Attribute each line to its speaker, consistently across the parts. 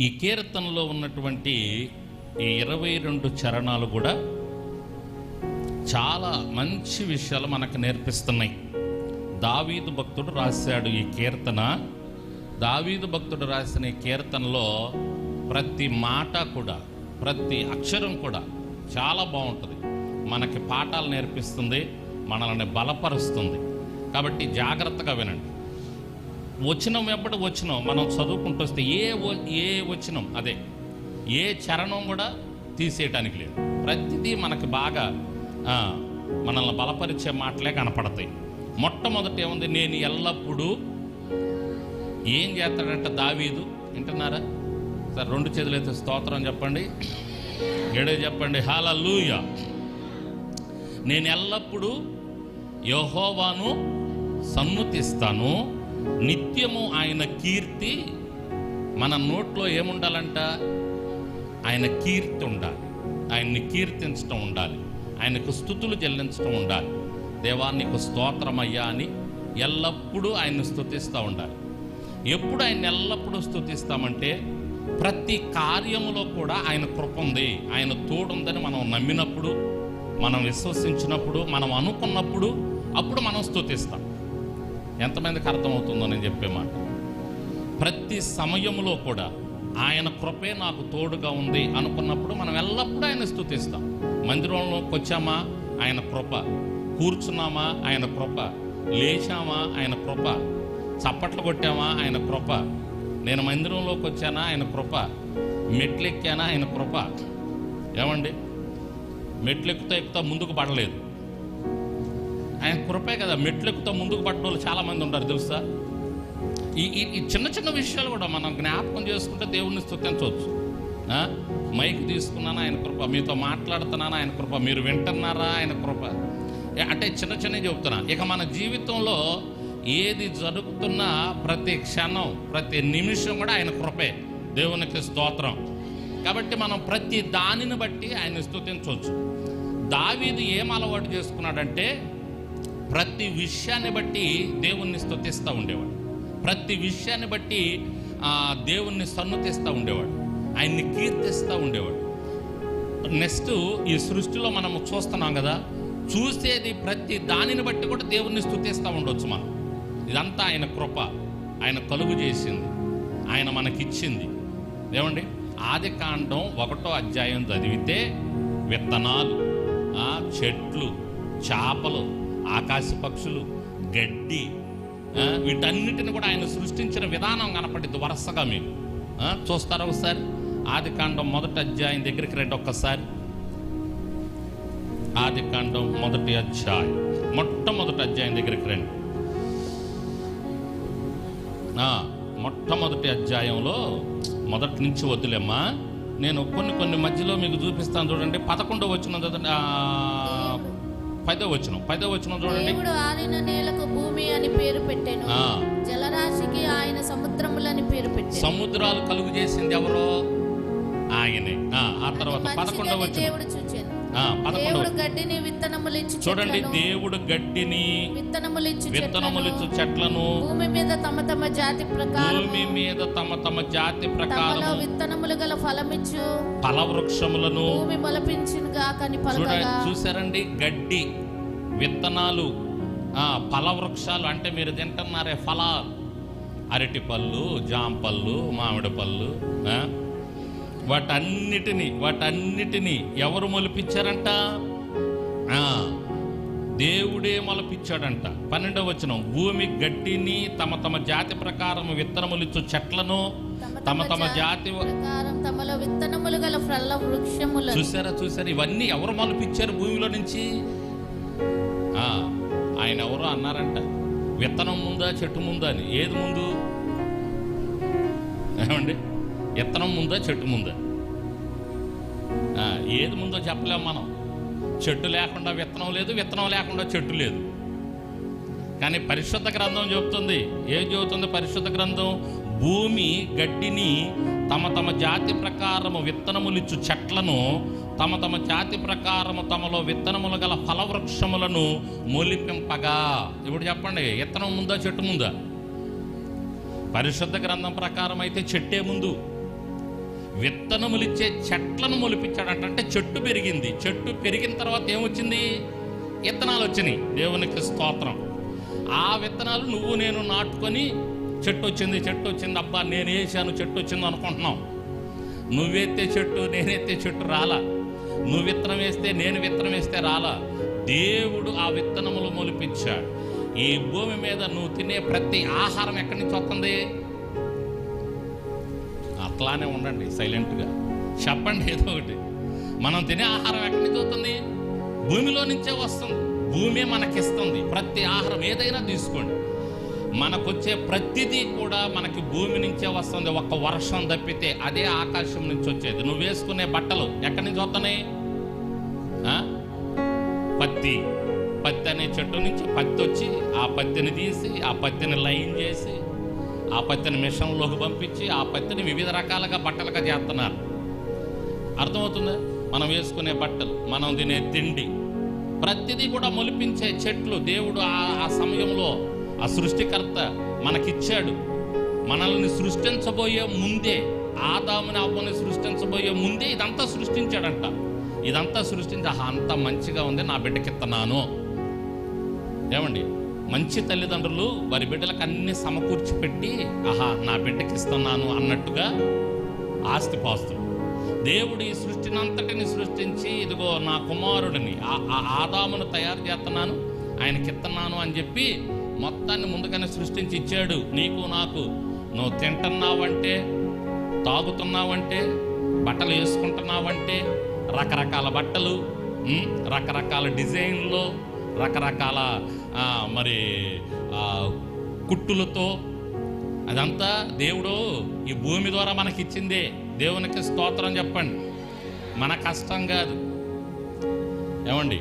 Speaker 1: ఈ కీర్తనలో ఉన్నటువంటి ఈ 22 చరణాలు కూడా చాలా మంచి విషయాలు మనకు నేర్పిస్తున్నాయి. దావీదు భక్తుడు రాశాడు ఈ కీర్తన. దావీదు భక్తుడు రాసిన ఈ కీర్తనలో ప్రతి మాట కూడా, ప్రతి అక్షరం కూడా చాలా బాగుంటుంది. మనకి పాఠాలు నేర్పిస్తుంది, మనల్ని బలపరుస్తుంది. కాబట్టి జాగ్రత్తగా వినండి. వచనం వెంబడి వచనం మనం చదువుకుంటూ వస్తే ఏ వచనం అదే, ఏ చరణం కూడా తీసేయటానికి లేదు. ప్రతిదీ మనకి బాగా మనల్ని బలపరిచే మాటలే కనపడతాయి. మొట్టమొదటి ఏముంది? నేను ఎల్లప్పుడూ ఏం చేస్తాడంటే దావీదు, వింటున్నారా సార్? 2 చేతులైతే స్తోత్రం చెప్పండి, ఏడే చెప్పండి, హల్లెలూయా. నేను ఎల్లప్పుడూ యెహోవాను సన్నుతిస్తాను, నిత్యము ఆయన కీర్తి. మన నోట్లో ఏముండాలంట? ఆయన కీర్తి ఉండాలి, ఆయన్ని కీర్తించడం ఉండాలి, ఆయనకు స్తుతులు చెల్లించడం ఉండాలి. దేవా నీకు స్తోత్రమయ్యా అని ఎల్లప్పుడూ ఆయన్ని స్తుతిస్తూ ఉండాలి. ఎప్పుడు ఆయన ఎల్లప్పుడూ స్తుతిస్తామంటే ప్రతి కార్యములో కూడా ఆయన కృప ఉంది, ఆయన తోడుందని మనం నమ్మినప్పుడు, మనం విశ్వసించినప్పుడు, మనం అనుకున్నప్పుడు, అప్పుడు మనం స్తుతిస్తాం. ఎంతమందికి అర్థమవుతుందో నేను చెప్పే మాట? ప్రతి సమయంలో కూడా ఆయన కృపే నాకు తోడుగా ఉంది అనుకున్నప్పుడు మనం ఎల్లప్పుడూ ఆయన స్తుతిస్తాం. మందిరంలోకి వచ్చామా ఆయన కృప, కూర్చున్నామా ఆయన కృప, లేచామా ఆయన కృప, చప్పట్లు కొట్టామా ఆయన కృప, నేను మందిరంలోకి వచ్చానా ఆయన కృప, మెట్లెక్కానా ఆయన కృప. ఏమండి, మెట్లెక్కుతా ముందుకు పడలేదు, ఆయన కృపే కదా. మెట్లెక్కుతా ముందుకు పడ్డ వాళ్ళు చాలామంది ఉంటారు తెలుసా. ఈ చిన్న చిన్న విషయాలు కూడా మనం జ్ఞాపకం చేసుకుంటే దేవుణ్ణి స్తుతించవచ్చు. మైక్ తీసుకున్నానా ఆయన కృప, మీతో మాట్లాడుతున్నానా ఆయన కృప, మీరు వింటున్నారా ఆయన కృప. అంటే చిన్న చిన్నవి చెబుతున్నా. ఇక మన జీవితంలో ఏది జరుగుతున్నా ప్రతి క్షణం, ప్రతి నిమిషం కూడా ఆయన కృపే. దేవునికి స్తోత్రం. కాబట్టి మనం ప్రతి దానిని బట్టి ఆయన స్తుతించవచ్చు. దావీదు ఏం అలవాటు చేసుకున్నాడంటే ప్రతి విషయాన్ని బట్టి దేవుణ్ణి స్తుతిస్తూ ఉండేవాడు, ప్రతి విషయాన్ని బట్టి దేవుణ్ణి సన్నుతిస్తూ ఉండేవాడు, ఆయన్ని కీర్తిస్తూ ఉండేవాడు. నెక్స్ట్ ఈ సృష్టిలో మనం చూస్తున్నాం కదా, చూసేది ప్రతి దానిని బట్టి కూడా దేవుణ్ణి స్తుతిస్తూ ఉండొచ్చు మనం. ఇదంతా ఆయన కృప, ఆయన కలుగు చేసింది, ఆయన మనకిచ్చింది. ఏమండి, ఆదికాండం 1వ అధ్యాయం చదివితే విత్తనాలు, చెట్లు, చేపలు, ఆకాశ పక్షులు, గడ్డి, వీటన్నిటిని కూడా ఆయన సృష్టించిన విధానం కనపడింది వరుసగా. మీరు చూస్తారా ఒకసారి? ఆదికాండం 1వ అధ్యాయం దగ్గరికి రండి ఒక్కసారి. ఆదికాండం 1వ అధ్యాయం, మొట్టమొదటి అధ్యాయం దగ్గరికి రండి. మొట్టమొదటి అధ్యాయంలో మొదటి నుంచి వద్దులేమ్మా, నేను కొన్ని మధ్యలో మీకు చూపిస్తాను చూడండి. 11వ వచనం చదవండి, 10వ వచనం చూడండి.
Speaker 2: దేవుడు ఆరిన నేలకు భూమి అని పేరు పెట్టెను, జలరాశికి ఆయన సముద్రములని పేరు పెట్టెను.
Speaker 1: సముద్రాలు కలుగు చేసింది ఎవరో? ఆయనే. ఆ తర్వాత 11వ వచనం,
Speaker 2: దేవుడు చూచెను,
Speaker 1: 11వ
Speaker 2: దేవుడు గడ్డిని విత్తనములిచ్చు
Speaker 1: చూడండి. దేవుడు గడ్డిని విత్తనములిచ్చు చెట్లను
Speaker 2: భూమి మీద తమ తమ జాతి ప్రకారం విత్తనములు గల ఫలమిచ్చు
Speaker 1: ఫలవృక్షములను
Speaker 2: భూమి మొలపించును గాక అని పలకగా.
Speaker 1: చూసారండి, గడ్డి, విత్తనాలు, ఫలవృక్షాలు. అంటే మీరు తింటున్నారే ఫలాలు, అరటి పళ్ళు, జామ పళ్ళు, మామిడి పళ్ళు, వాటన్నిటినీ ఎవరు మొలిపించారంట? దేవుడే మొలపించాడంట. 12వ వచనం, భూమి గడ్డిని తమ తమ జాతి ప్రకారం విత్తనములిచ్చు చెట్లను తమ తమ జాతి
Speaker 2: ప్రకారం తమలో విత్తనములు గల ఫల వృక్షములు.
Speaker 1: చూసారా? ఇవన్నీ ఎవరు మొలిపించారు భూమిలో నుంచి? ఆయన ఎవరో అన్నారంట, విత్తనం ముందా చెట్టు ముందా అని. ఏది ముందు? ఏమండి, విత్తనం ముందా చెట్టు ముందా? ఏది ముందో చెప్పలేము మనం. చెట్టు లేకుండా విత్తనం లేదు, విత్తనం లేకుండా చెట్టు లేదు. కానీ పరిశుద్ధ గ్రంథం చెబుతుంది. ఏం చెబుతుంది పరిశుద్ధ గ్రంథం? భూమి గడ్డిని తమ తమ జాతి ప్రకారము విత్తనములిచ్చు చెట్లను తమ తమ జాతి ప్రకారము తమలో విత్తనములు గల ఫలవృక్షములను మొలిపింపగా. ఇప్పుడు చెప్పండి, విత్తనం ముందా చెట్టు ముందా? పరిశుద్ధ గ్రంథం ప్రకారం అయితే చెట్టే ముందు. విత్తనములిచ్చే చెట్లను మొలిపించాడంట. అంటే చెట్టు పెరిగింది. చెట్టు పెరిగిన తర్వాత ఏమొచ్చింది? విత్తనాలు వచ్చినాయి. దేవునికి స్తోత్రం. ఆ విత్తనాలు నువ్వు నేను నాటుకొని చెట్టు వచ్చింది, అబ్బా నేను వేసాను చెట్టు వచ్చింది అనుకుంటున్నావు. నువ్వెత్తే చెట్టు నేనెత్తే చెట్టు రాలా. నువ్వు విత్తనం వేస్తే నేను విత్తనం వేస్తే రాలా. దేవుడు ఆ విత్తనములు మొలిపించాడు. ఈ భూమి మీద నువ్వు తినే ప్రతి ఆహారం ఎక్కడి నుంచి వస్తుంది? అట్లానే ఉండండి, సైలెంట్గా చెప్పండి ఏదో ఒకటి. మనం తినే ఆహారం ఎక్కడి నుంచి వస్తుంది? భూమిలో నుంచే వస్తుంది. భూమి మనకిస్తుంది ప్రతి ఆహారం. ఏదైనా తీసుకోండి, మనకొచ్చే ప్రతిదీ కూడా మనకి భూమి నుంచే వస్తుంది. ఒక్క వర్షం తప్పితే అదే ఆకాశం నుంచి వచ్చేది. నువ్వు వేసుకునే బట్టలు ఎక్కడి నుంచి వస్తున్నాయి? పత్తి అనే చెట్టు నుంచి పత్తి వచ్చి, ఆ పత్తిని తీసి, ఆ పత్తిని లైన్ చేసి, ఆ పత్తిని మిషన్లోకి పంపించి, ఆ పత్తిని వివిధ రకాలుగా బట్టలుగా చేస్తున్నారు. అర్థమవుతుందా? మనం వేసుకునే బట్టలు, మనం తినే తిండి, ప్రతిదీ కూడా మొలిపించే చెట్లు. దేవుడు ఆ సమయంలో ఆ సృష్టికర్త మనకిచ్చాడు. మనల్ని సృష్టించబోయే ముందే, ఆదాముని అవ్వని సృష్టించబోయే ముందే ఇదంతా సృష్టించాడంట. ఇదంతా సృష్టించి అంత మంచిగా ఉంది, నా బిడ్డకిస్తున్నాను. ఏమండి, మంచి తల్లిదండ్రులు వారి బిడ్డలకు అన్ని సమకూర్చి పెట్టి నా బిడ్డకి ఇస్తున్నాను అన్నట్టుగా ఆస్తిపాస్తులు. దేవుడు ఈ సృష్టిని అంతటిని సృష్టించి, ఇదిగో నా కుమారుడిని ఆదామును తయారు చేస్తున్నాను, ఆయనకి ఇస్తున్నాను అని చెప్పి మొత్తాన్ని ముందుగానే సృష్టించి ఇచ్చాడు. నీకు నాకు. నువ్వు తింటున్నావంటే, తాగుతున్నావంటే, బట్టలు వేసుకుంటున్నావంటే, రకరకాల బట్టలు, రకరకాల డిజైన్లో, రకరకాల మరి కుట్టులతో, అదంతా దేవుడు ఈ భూమి ద్వారా మనకిచ్చిందే. దేవునికి స్తోత్రం చెప్పండి. మన కష్టం కాదు. ఏమండి,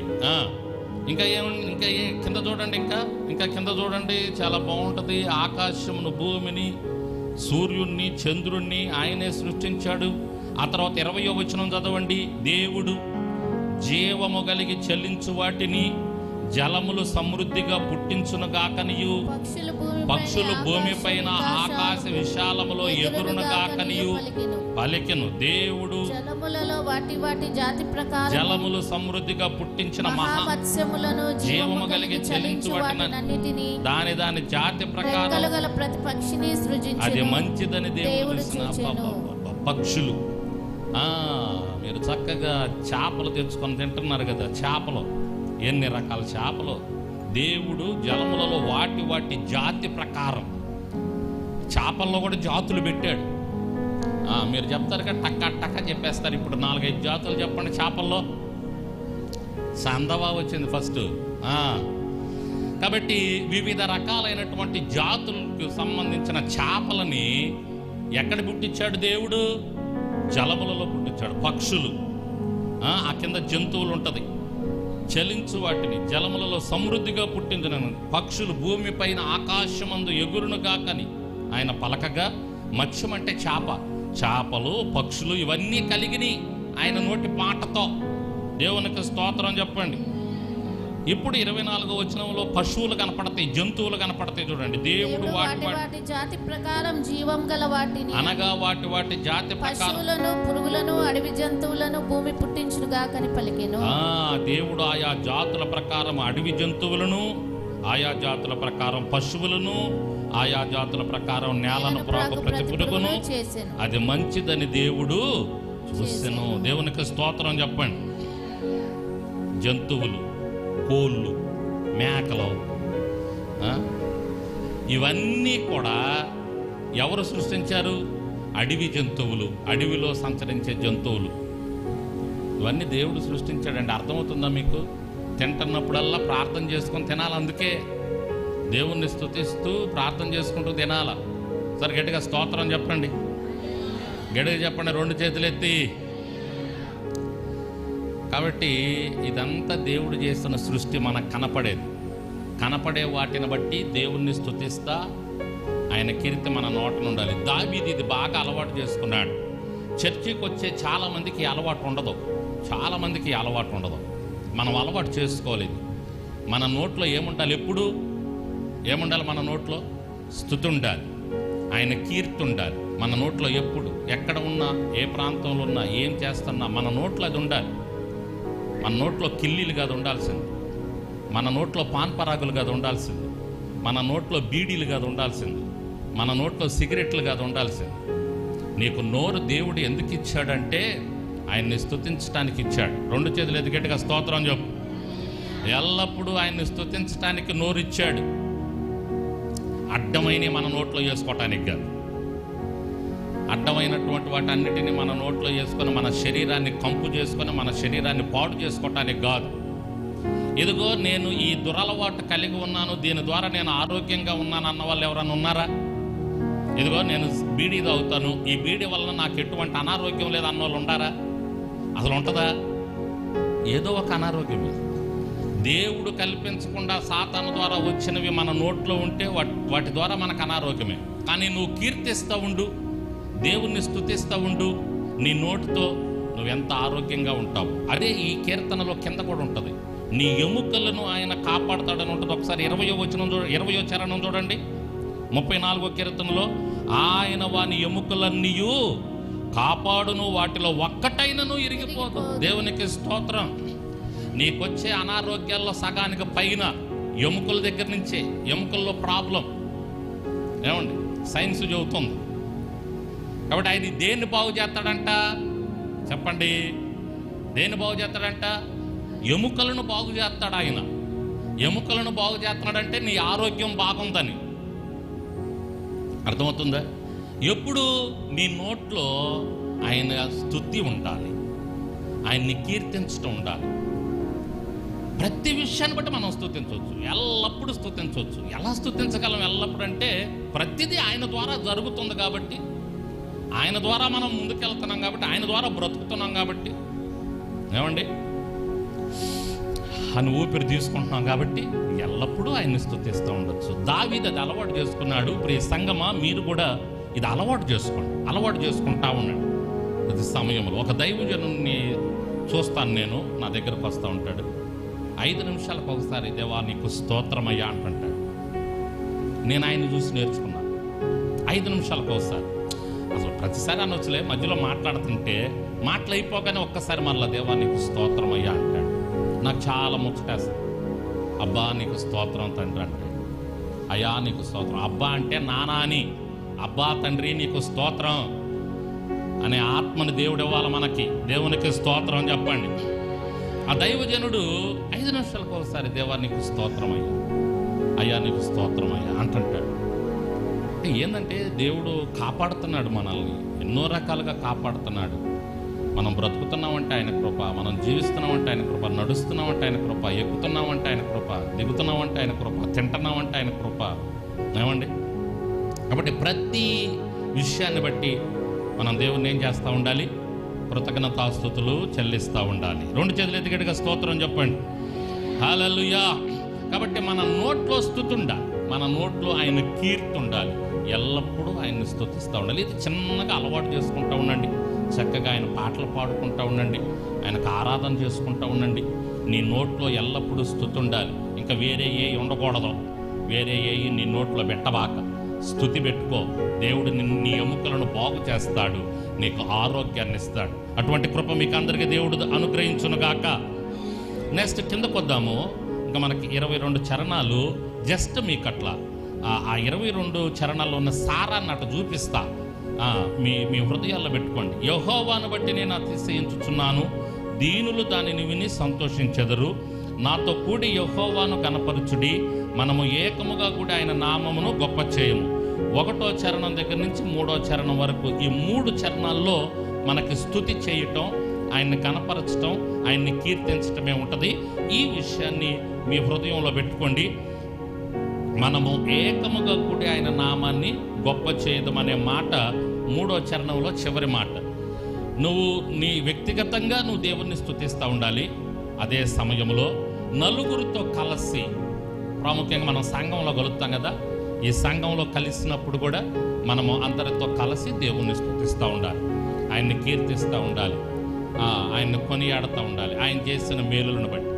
Speaker 1: ఇంకా కింద చూడండి, ఇంకా కింద చూడండి, చాలా బాగుంటుంది. ఆకాశమును, భూమిని, సూర్యుణ్ణి, చంద్రుణ్ణి ఆయనే సృష్టించాడు. ఆ తర్వాత 20వ వచనం చదవండి. దేవుడు జీవము కలిగి చెల్లించు వాటిని జలములు సమృద్ధిగా పుట్టించునుగాకనియు, పక్షులు భూమిపైన ఆకాశ విశాలములో ఎగురునుగాకనియు పలికెను. దేవుడు జలములు సమృద్ధిగా పుట్టించిన మహామత్స్యములను, జీవము కలిగి చెల్లించు వాటిని దాని జాతి ప్రకారం ప్రతి పక్షిని సృజించెను. అది మంచిదని దేవుడు చూచెను. పక్షులు, మీరు చక్కగా చేపలు తెచ్చుకొని తింటున్నారు కదా. చేపలు, ఎన్ని రకాల చేపలు. దేవుడు జలములలో వాటి జాతి ప్రకారం, చేపల్లో కూడా జాతులు పెట్టాడు. మీరు చెప్తారు కదా, టక్క చెప్పేస్తారు. ఇప్పుడు 4-5 జాతులు చెప్పండి చేపల్లో. సందవా వచ్చింది ఫస్ట్. కాబట్టి వివిధ రకాలైనటువంటి జాతులకు సంబంధించిన చేపలని ఎక్కడ పుట్టించాడు దేవుడు? జలములలో పుట్టించాడు. పక్షులు, ఆ కింద జంతువులు ఉంటుంది, చలించు వాటిని జలములలో సమృద్ధిగా పుట్టించిన పక్షులు భూమిపైన ఆకాశమందు ఎగురునుగాకని ఆయన పలకగా. మత్స్యం అంటే చేపలు, పక్షులు ఇవన్నీ కలిగినాయి ఆయన నోటి మాటతో. దేవునికి స్తోత్రం చెప్పండి. ఇప్పుడు 24వ వచనంలో పశువులు కనపడతాయి, జంతువులు కనపడతాయి. చూడండి, దేవుడు వాటి
Speaker 2: జాతి ప్రకారం జీవం గల వాటిని,
Speaker 1: అనగా వాటి జాతి
Speaker 2: పశువులను, పురుగులను, అడవి జంతువులను భూమి పుట్టించునుగాకని పలికెను.
Speaker 1: దేవుడు ఆయా జాతుల ప్రకారం అడవి జంతువులను, ఆయా జాతుల ప్రకారం పశువులను, ఆయా జాతుల ప్రకారం నేలను ప్రాకు ప్రతి పురుగును అది మంచిదని దేవుడు చూసెను. దేవునికి స్తోత్రం చెప్పండి. జంతువులు, కోళ్ళు, మేకలు, ఇవన్నీ కూడా ఎవరు సృష్టించారు? అడవి జంతువులు, అడవిలో సంచరించే జంతువులు, ఇవన్నీ దేవుడు సృష్టించాడండి. అర్థమవుతుందా మీకు? తింటున్నప్పుడల్లా ప్రార్థన చేసుకొని తినాలి. అందుకే దేవుణ్ణి స్తుతిస్తూ ప్రార్థన చేసుకుంటూ తినాల. సరే గట్టిగా స్తోత్రం చెప్పండి, గట్టిగా చెప్పండి, 2 చేతులు ఎత్తి. కాబట్టి ఇదంతా దేవుడు చేస్తున్న సృష్టి మనకు కనపడే వాటిని బట్టి దేవుణ్ణి స్తుతిస్తా ఆయన కీర్తి మన నోటను ఉండాలి. దావీదు ఇది బాగా అలవాటు చేసుకున్నాడు. చర్చికి వచ్చే చాలామందికి అలవాటు ఉండదు. మనం అలవాటు చేసుకోవాలి. మన నోట్లో ఏముండాలి? ఎప్పుడు ఏముండాలి? మన నోట్లో స్తుతి ఉండాలి, ఆయన కీర్తి ఉండాలి మన నోట్లో ఎప్పుడు. ఎక్కడ ఉన్నా, ఏ ప్రాంతంలో ఉన్నా, ఏం చేస్తున్నా మన నోట్లో అది ఉండాలి. మన నోట్లో కిల్లీలు కాదు ఉండాల్సింది, మన నోట్లో పాన్పరాగులు కాదు ఉండాల్సింది, మన నోట్లో బీడీలు కాదు ఉండాల్సింది, మన నోట్లో సిగరెట్లు కాదు ఉండాల్సింది. నీకు నోరు దేవుడు ఎందుకు ఇచ్చాడంటే ఆయన్ని స్తుతించడానికి ఇచ్చాడు. రెండు చేతులు ఎదుగట్టుగా స్తోత్రం చెప్పు. ఎల్లప్పుడూ ఆయన్ని స్తుతించడానికి నోరు ఇచ్చాడు. అడ్డమైన మన నోట్లో వేసుకోవటానికి కాదు. అడ్డమైనటువంటి వాటన్నిటిని మన నోట్లో వేసుకొని మన శరీరాన్ని కంపు చేసుకొని మన శరీరాన్ని పాడు చేసుకోవటానికి కాదు. ఇదిగో నేను ఈ దురలవాటు కలిగి ఉన్నాను, దీని ద్వారా నేను ఆరోగ్యంగా ఉన్నాను అన్న వాళ్ళు ఎవరన్నా ఉన్నారా? ఇదిగో నేను బీడీ తాగుతాను, ఈ బీడీ వలన నాకు ఎటువంటి అనారోగ్యం లేదు అన్న వాళ్ళు ఉంటారా? అసలు ఉంటుందా? ఏదో ఒక అనారోగ్యమే. దేవుడు కల్పించకుండా సాతాను ద్వారా వచ్చినవి మన నోట్లో ఉంటే వాటి ద్వారా మనకు అనారోగ్యమే. కానీ నువ్వు కీర్తిస్తూ ఉండు, దేవుణ్ణి స్తుతిస్తూ ఉండు, నీ నోటితో నువ్వెంత ఆరోగ్యంగా ఉంటావు. అదే ఈ కీర్తనలో కింద కూడా ఉంటుంది, నీ ఎముకలను ఆయన కాపాడుతాడని ఉంటుంది. ఒకసారి 20వ చరణం చూడండి. 34వ కీర్తనలో ఆయన వాని ఎముకలన్నీయు కాపాడును, వాటిలో ఒక్కటైనను ఇరిగిపోదు. దేవునికి స్తోత్రం. నీకొచ్చే అనారోగ్యాల్లో సగానికి పైన ఎముకల దగ్గర నుంచే, ఎముకల్లో ప్రాబ్లం ఏమండి సైన్స్ చెబుతుంది. కాబట్టి ఆయన దేన్ని బాగు చేస్తాడంట చెప్పండి? దేన్ని బాగు చేస్తాడంట? ఎముకలను బాగు చేస్తాడు ఆయన. ఎముకలను బాగు చేస్తున్నాడంటే నీ ఆరోగ్యం బాగుందని అర్థమవుతుందా? ఎప్పుడు నీ నోట్లో ఆయన స్తుతి ఉండాలి, ఆయన్ని కీర్తించడం ఉండాలి. ప్రతి విషయాన్ని బట్టి మనం స్తుతించవచ్చు, ఎల్లప్పుడూ స్తుతించవచ్చు. ఎలా స్తుతించగలం ఎల్లప్పుడు అంటే ప్రతిదీ ఆయన ద్వారా జరుగుతుంది కాబట్టి, ఆయన ద్వారా మనం ముందుకెళ్తున్నాం కాబట్టి, ఆయన ద్వారా బ్రతుకుతున్నాం కాబట్టి, ఏమండి అని ఊపిరి తీసుకుంటున్నాం కాబట్టి ఎల్లప్పుడూ ఆయన్ని స్తుతిస్తూ ఉండొచ్చు. దావీదు అది అలవాటు చేసుకున్నాడు. ప్రియ సంగమా, మీరు కూడా ఇది అలవాటు చేసుకోండి, అలవాటు చేసుకుంటా ఉన్నాడు. ప్రతి సమయంలో ఒక దైవజనుని చూస్తాను నేను, నా దగ్గరకు వస్తూ ఉంటాడు. 5 నిమిషాలకు ఒకసారి దేవా నీకు స్తోత్రమయ్యా అంటుంటాడు. నేను ఆయన్ని చూసి నేర్చుకున్నాను. 5 నిమిషాలకు ఒకసారి, అసలు ప్రతిసారి అనొచ్చులే, మధ్యలో మాట్లాడుతుంటే మాటలు అయిపోగానే ఒక్కసారి మళ్ళీ దేవా నీకు స్తోత్రమయ్యా అంటాడు. నాకు చాలా ముచ్చటేస్తుంది. అబ్బా నీకు స్తోత్రం తండ్రి అంటే, అయ్యా నీకు స్తోత్రం. అబ్బా అంటే నానా అని, అబ్బా తండ్రి నీకు స్తోత్రం అనే ఆత్మని దేవుడు ఇవ్వాలి మనకి. దేవునికి స్తోత్రం అని చెప్పండి. ఆ దైవజనుడు 5 నిమిషాలకు ఒకసారి దేవా నీకు స్తోత్రమయ్యా, అయ్యా నీకు స్తోత్రమయ్యా అంటుంటాడు. అంటే ఏంటంటే దేవుడు కాపాడుతున్నాడు మనల్ని, ఎన్నో రకాలుగా కాపాడుతున్నాడు. మనం బ్రతుకుతున్నామంటే ఆయన కృప, మనం జీవిస్తున్నామంటే ఆయన కృప, నడుస్తున్నామంటే ఆయన కృప, ఎక్కుతున్నామంటే ఆయన కృప, దిగుతున్నామంటే ఆయన కృప, తింటున్నామంటే ఆయన కృప, ఏమండి? కాబట్టి ప్రతి విషయాన్ని బట్టి మనం దేవుణ్ణి ఏం చేస్తూ ఉండాలి? కృతజ్ఞతాస్తుతులు చెల్లిస్తూ ఉండాలి. 2 చేతులు ఎత్తిగట్టిగా స్తోత్రం చెప్పండి. హల్లెలూయా. కాబట్టి మన నోట్లో స్తుతి ఉండాలి, మన నోట్లో ఆయన కీర్తి ఉండాలి, ఎల్లప్పుడూ ఆయన్ని స్తుతిస్తూ ఉండాలి. ఇది చిన్నగా అలవాటు చేసుకుంటూ ఉండండి. చక్కగా ఆయన పాటలు పాడుకుంటూ ఉండండి, ఆయనకు ఆరాధన చేసుకుంటూ ఉండండి. నీ నోట్లో ఎల్లప్పుడూ స్తుతి ఉండాలి. ఇంకా వేరే ఏ ఉండకూడదు, వేరే ఏ నీ నోట్లో పెట్టబాక, స్తుతి పెట్టుకో. దేవుడు నీ ఎముకలను బాగు చేస్తాడు, నీకు ఆరోగ్యాన్ని ఇస్తాడు. అటువంటి కృప మీకు అందరికీ దేవుడు అనుగ్రహించునుగాక. నెక్స్ట్ కిందకు వద్దాము. ఇంకా మనకి 22 చరణాలు జస్ట్ మీకు అట్లా ఆ 22 చరణాల్లో ఉన్న సారాన్ని అట్లా చూపిస్తా. మీ హృదయాల్లో పెట్టుకోండి. యెహోవాను బట్టి నేను అతిశయించుచున్నాను, దీనులు దానిని విని సంతోషించెదరు. నాతో కూడి యెహోవాను కనపరచుడి, మనము ఏకముగా కూడా ఆయన నామమును గొప్ప చేయము. 1వ చరణం దగ్గర నుంచి 3వ చరణం వరకు ఈ 3 చరణాల్లో మనకి స్తుతి చేయటం, ఆయన్ని కనపరచటం, ఆయన్ని కీర్తించటమే ఉంటుంది. ఈ విషయాన్ని మీ హృదయంలో పెట్టుకోండి. మనము ఏకముగా కూడి ఆయన నామాన్ని గొప్ప చేయదమనే మాట 3వ చరణంలో చివరి మాట. నువ్వు నీ వ్యక్తిగతంగా నువ్వు దేవుణ్ణి స్తుతిస్తూ ఉండాలి. అదే సమయంలో నలుగురితో కలిసి, ప్రాముఖ్యంగా మనం సంఘంలో కలుగుతాం కదా, ఈ సంఘంలో కలిసినప్పుడు కూడా మనము అందరితో కలిసి దేవుణ్ణి స్తుతిస్తూ ఉండాలి, ఆయన్ని కీర్తిస్తూ ఉండాలి, ఆయన్ని కొనియాడుతూ ఉండాలి. ఆయన చేసిన మేలులను బట్టి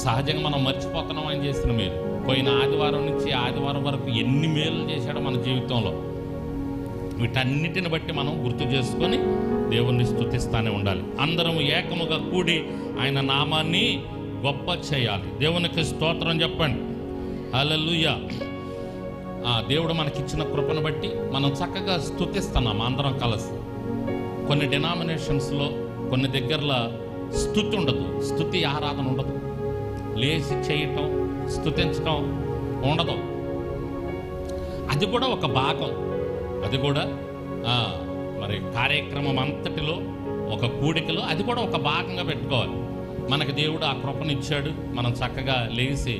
Speaker 1: సహజంగా మనం మర్చిపోతున్నాం ఆయన చేసిన మేలు. పోయిన ఆదివారం నుంచి ఆదివారం వరకు ఎన్ని మేలు చేశాడో మన జీవితంలో. వీటన్నిటిని బట్టి మనం గుర్తు చేసుకొని దేవుణ్ణి స్తుతిస్తూనే ఉండాలి. అందరం ఏకముగా కూడి ఆయన నామాన్ని గొప్ప చేయాలి. దేవునికి స్తోత్రం చెప్పండి. హల్లెలూయా. దేవుడు మనకిచ్చిన కృపను బట్టి మనం చక్కగా స్తుతిస్తున్నాం అందరం కలిసి. కొన్ని డినామినేషన్స్లో కొన్ని దగ్గరలో స్తుతి ఉండదు, స్తుతి ఆరాధన ఉండదు, లేచి చేయటం స్తుతించటం ఉండదు. అది కూడా ఒక భాగం, అది కూడా మరి కార్యక్రమం అంతటిలో ఒక కూడికలో అది కూడా ఒక భాగంగా పెట్టుకోవాలి. మనకి దేవుడు ఆ కృపనిచ్చాడు, మనం చక్కగా లేచి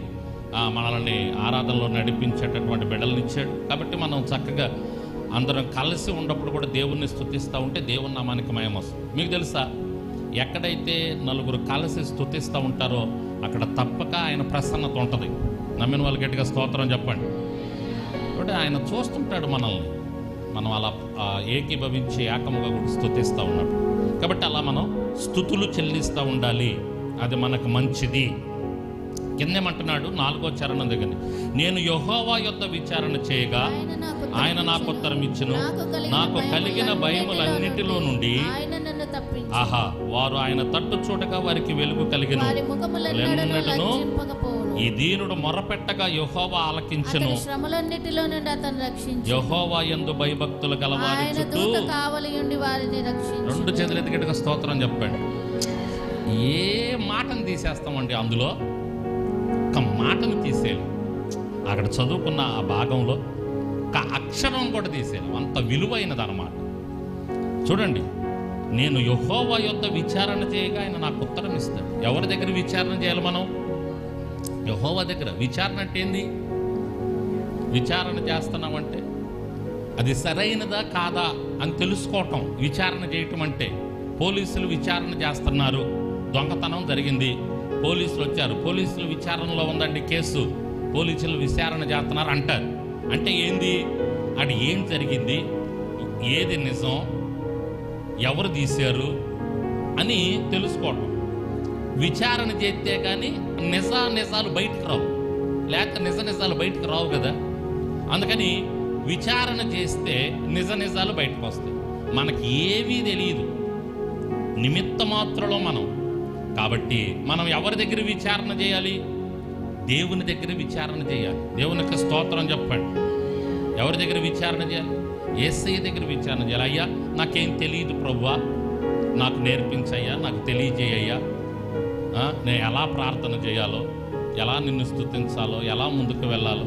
Speaker 1: మనల్ని ఆరాధనలో నడిపించేటటువంటి బిడ్డలను ఇచ్చాడు. కాబట్టి మనం చక్కగా అందరం కలిసి ఉన్నప్పుడు కూడా దేవుణ్ణి స్తుతిస్తూ ఉంటే దేవుని నామానికి మహిమ వస్తుంది. మీకు తెలుసా, ఎక్కడైతే నలుగురు కలిసి స్తుతిస్తూ ఉంటారో అక్కడ తప్పక ఆయన ప్రసన్నత ఉంటుంది. నమ్మిన వాళ్ళు గట్టిగా స్తోత్రం చెప్పండి. కాబట్టి ఆయన చూస్తుంటాడు మనల్ని, మనం అలా ఏకీభవించి ఏకముగా కూడా స్తుతిస్తూ ఉన్నాడు. కాబట్టి అలా మనం స్తుతులు చెల్లిస్తూ ఉండాలి, అది మనకు మంచిది. కిందేమంటున్నాడు 4వ చరణం దగ్గర, నేను యెహోవా యొద్ద విచారణ చేయగా ఆయన నాకు ఉత్తరం ఇచ్చెను, నాకు కలిగిన భయములన్నిటిలో నుండి ఆహా వారు ఆయన తట్టు చూడగా వారికి వెలుగు కలిగెను, ఎన్నడూను ఈ దీనుడు మొర్రపెట్టగా యెహోవా ఆలకించెను. యెహోవా యందు భయభక్తులు గలవారి చుట్టూ రెండు చేతులు ఎత్తి స్తోత్రం చెప్పండి. ఏ మాటను తీసేస్తామండి, అందులో ఒక మాటను తీసేయాలి. అక్కడ చదువుకున్న ఆ భాగంలో ఒక అక్షరం కూడా తీసేయాలి, అంత విలువైనది అన్నమాట. చూడండి, నేను యెహోవా యొద్ద విచారణ చేయగా ఆయన నాకు ఉత్తరం ఇస్తాడు. ఎవరి దగ్గర విచారణ చేయాలి మనం? యెహోవా దగ్గర. విచారణ అంటే ఏంది? విచారణ చేస్తున్నామంటే అది సరైనదా కాదా అని తెలుసుకోవటం విచారణ చేయటం అంటే. పోలీసులు విచారణ చేస్తున్నారు, దొంగతనం జరిగింది, పోలీసులు వచ్చారు, పోలీసులు విచారణలో ఉందండి కేసు, పోలీసులు విచారణ చేస్తున్నారు అంటారు. అంటే ఏంది? అది ఏం జరిగింది, ఏది నిజం, ఎవరు తీశారు అని తెలుసుకోవటం. విచారణ చేస్తే కానీ నిజాలు బయటకు రావు, లేక నిజాలు బయటకు రావు కదా. అందుకని విచారణ చేస్తే నిజాలు బయటకు వస్తాయి. మనకి ఏమీ తెలియదు, నిమిత్త మాత్రలో మనం. కాబట్టి మనం ఎవరి దగ్గర విచారణ చేయాలి? దేవుని దగ్గర విచారణ చేయాలి. దేవునికి స్తోత్రం చెప్పండి. ఎవరి దగ్గర విచారణ చేయాలి? యేసయ్య దగ్గర విచారణ చేయాలి. అయ్యా నాకేం తెలియదు ప్రభువా, నాకు నేర్పించయ్యా, నాకు తెలియజేయ్యా, నేను ఎలా ప్రార్థన చేయాలో, ఎలా నిన్ను స్తుతించాలో, ఎలా ముందుకు వెళ్ళాలో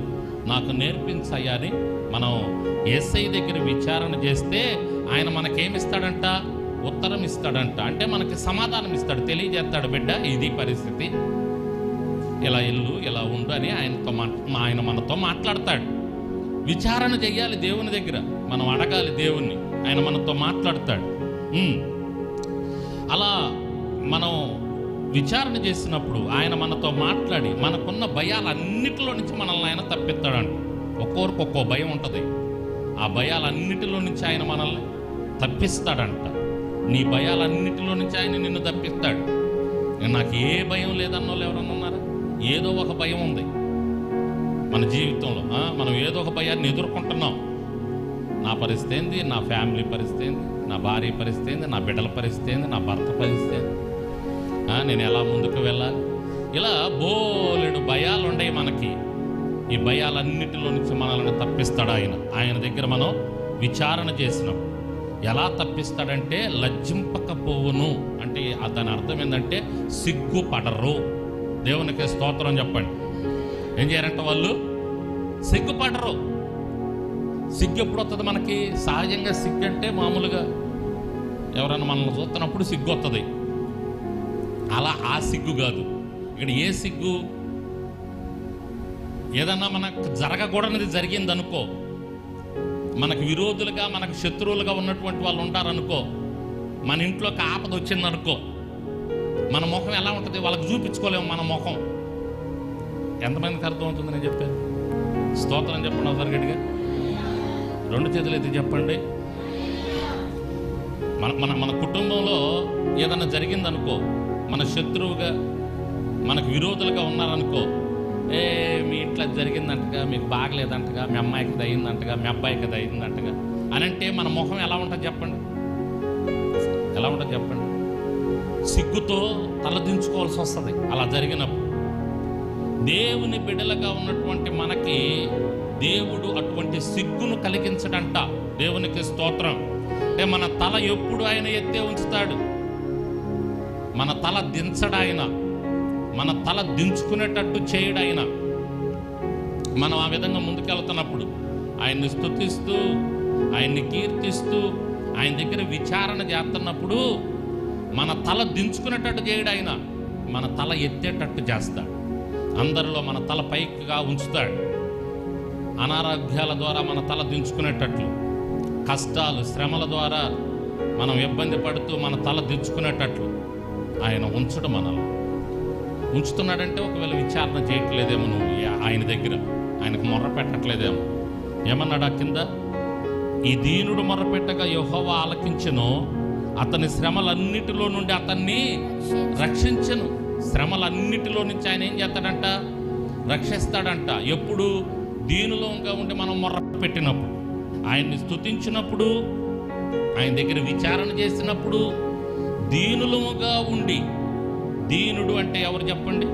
Speaker 1: నాకు నేర్పించయ్యా అని మనం యేసయ్య దగ్గర విచారణ చేస్తే ఆయన మనకేమిస్తాడంట? ఉత్తరం ఇస్తాడంట. అంటే మనకి సమాధానం ఇస్తాడు, తెలియజేస్తాడు. బిడ్డ ఇది పరిస్థితి, ఇలా ఇల్లు ఇలా ఉండు అని ఆయన మనతో మాట్లాడతాడు. విచారణ చెయ్యాలి దేవుని దగ్గర, మనం అడగాలి దేవుణ్ణి, ఆయన మనతో మాట్లాడతాడు. అలా మనం విచారణ చేసినప్పుడు ఆయన మనతో మాట్లాడి మనకున్న భయాలన్నిటిలో నుంచి మనల్ని ఆయన తప్పిస్తాడంట. ఒక్కొక్కరికి ఒక్కో భయం ఉంటుంది, ఆ భయాలన్నిటిలో నుంచి ఆయన మనల్ని తప్పిస్తాడంట. నీ భయాలన్నిటిలో నుంచి ఆయన నిన్ను తప్పిస్తాడు. నాకు ఏ భయం లేదన్న వాళ్ళు ఎవరన్నా ఉన్నారా? ఏదో ఒక భయం ఉంది మన జీవితంలో. మనం ఏదో ఒక భయాన్ని ఎదుర్కొంటున్నాం. నా పరిస్థితి ఏంది, నా ఫ్యామిలీ పరిస్థితి ఏంది, నా భార్య పరిస్థితి ఏంది, నా బిడ్డల పరిస్థితి ఏంది, నా భర్త పరిస్థితి ఏంది, నేను ఎలా ముందుకు వెళ్ళాలి, ఇలా బోలెడు భయాలు ఉన్నాయి మనకి. ఈ భయాలన్నిటిలో నుంచి మనల్ని తప్పిస్తాడు ఆయన. ఆయన దగ్గర మనం విచారణ చేసినాం. ఎలా తప్పిస్తాడంటే లజ్జింపకపోవును అంటే దాని అర్థం ఏంటంటే సిగ్గుపడరు. దేవునికి స్తోత్రం చెప్పండి. ఏం చేయాలంటే వాళ్ళు సిగ్గుపడరు. సిగ్గు ఎప్పుడు వస్తుంది మనకి? సహజంగా సిగ్గు అంటే మామూలుగా ఎవరైనా మనల్ని చూస్తున్నప్పుడు సిగ్గు వస్తుంది. అలా ఆ సిగ్గు కాదు. ఇక్కడ ఏ సిగ్గు? ఏదన్నా మనకు జరగకూడనిది జరిగిందనుకో, మనకు విరోధులుగా మనకు శత్రువులుగా ఉన్నటువంటి వాళ్ళు ఉంటారనుకో, మన ఇంట్లోకి ఆపద వచ్చిందనుకో, మన ముఖం ఎలా ఉంటుంది? వాళ్ళకి చూపించుకోలేము మన ముఖం. ఎంతమందికి అర్థం అవుతుంది నేను చెప్పాను? స్తోత్రం చెప్పండి ఒకసారి గట్టిగా, రెండు చేతులు ఎత్తి చెప్పండి. మన కుటుంబంలో ఏదన్నా జరిగిందనుకో, మన శత్రువుగా మనకు విరోధులుగా ఉన్నారనుకో, మీ ఇంట్లో జరిగిందంటగా, మీకు బాగలేదంటగా, మీ అమ్మాయికి దయ్యిందంటగా, మీ అబ్బాయికి దయ్యిందంటగా అని అంటే మన ముఖం ఎలా ఉంటుంది చెప్పండి? ఎలా ఉంటుంది చెప్పండి? సిగ్గుతో తలదించుకోవాల్సి వస్తుంది అలా జరిగినప్పుడు. దేవుని బిడ్డలుగా ఉన్నటువంటి మనకి దేవుడు అటువంటి సిగ్గును కలిగించడంట. దేవునికి స్తోత్రం. అంటే మన తల ఎప్పుడు ఆయన ఎత్తే ఉంచుతాడు. మన తల దించడాయన, మన తల దించుకునేటట్టు చేయడాయన. మనం ఆ విధంగా ముందుకెళ్తున్నప్పుడు ఆయన్ని స్తుతిస్తూ, ఆయన్ని కీర్తిస్తూ, ఆయన దగ్గర విచారణ చేస్తున్నప్పుడు మన తల దించుకునేటట్టు చేయడాయన, మన తల ఎత్తేటట్టు చేస్తాడు. అందరిలో మన తల పైకిగా ఉంచుతాడు. అనారోగ్యాల ద్వారా మన తల దించుకునేటట్లు, కష్టాలు శ్రమల ద్వారా మనం ఇబ్బంది పడుతూ మన తల దించుకునేటట్లు ఆయన ఉంచడం మనల్ని ఉంచుతున్నాడంటే ఒకవేళ విచారణ చేయట్లేదేమో, నువ్వు ఆయన దగ్గర ఆయనకు మొర్ర పెట్టట్లేదేమో. ఏమన్నాడు ఆ కింద? ఈ దీనుడు మొర్రపెట్టగా యెహోవా ఆలకించెను, అతని శ్రమలన్నిటిలో నుండి అతన్ని రక్షించెను. శ్రమలన్నిటిలో నుంచి ఆయన ఏం చేస్తాడంట? రక్షిస్తాడంట. ఎప్పుడు? దీనులోగా ఉండి మనం మొర్ర పెట్టినప్పుడు, ఆయన్ని స్తుతించినప్పుడు, ఆయన దగ్గర విచారణ చేసినప్పుడు, దీనులుగా ఉండి. దీనుడు అంటే ఎవరు చెప్పండి?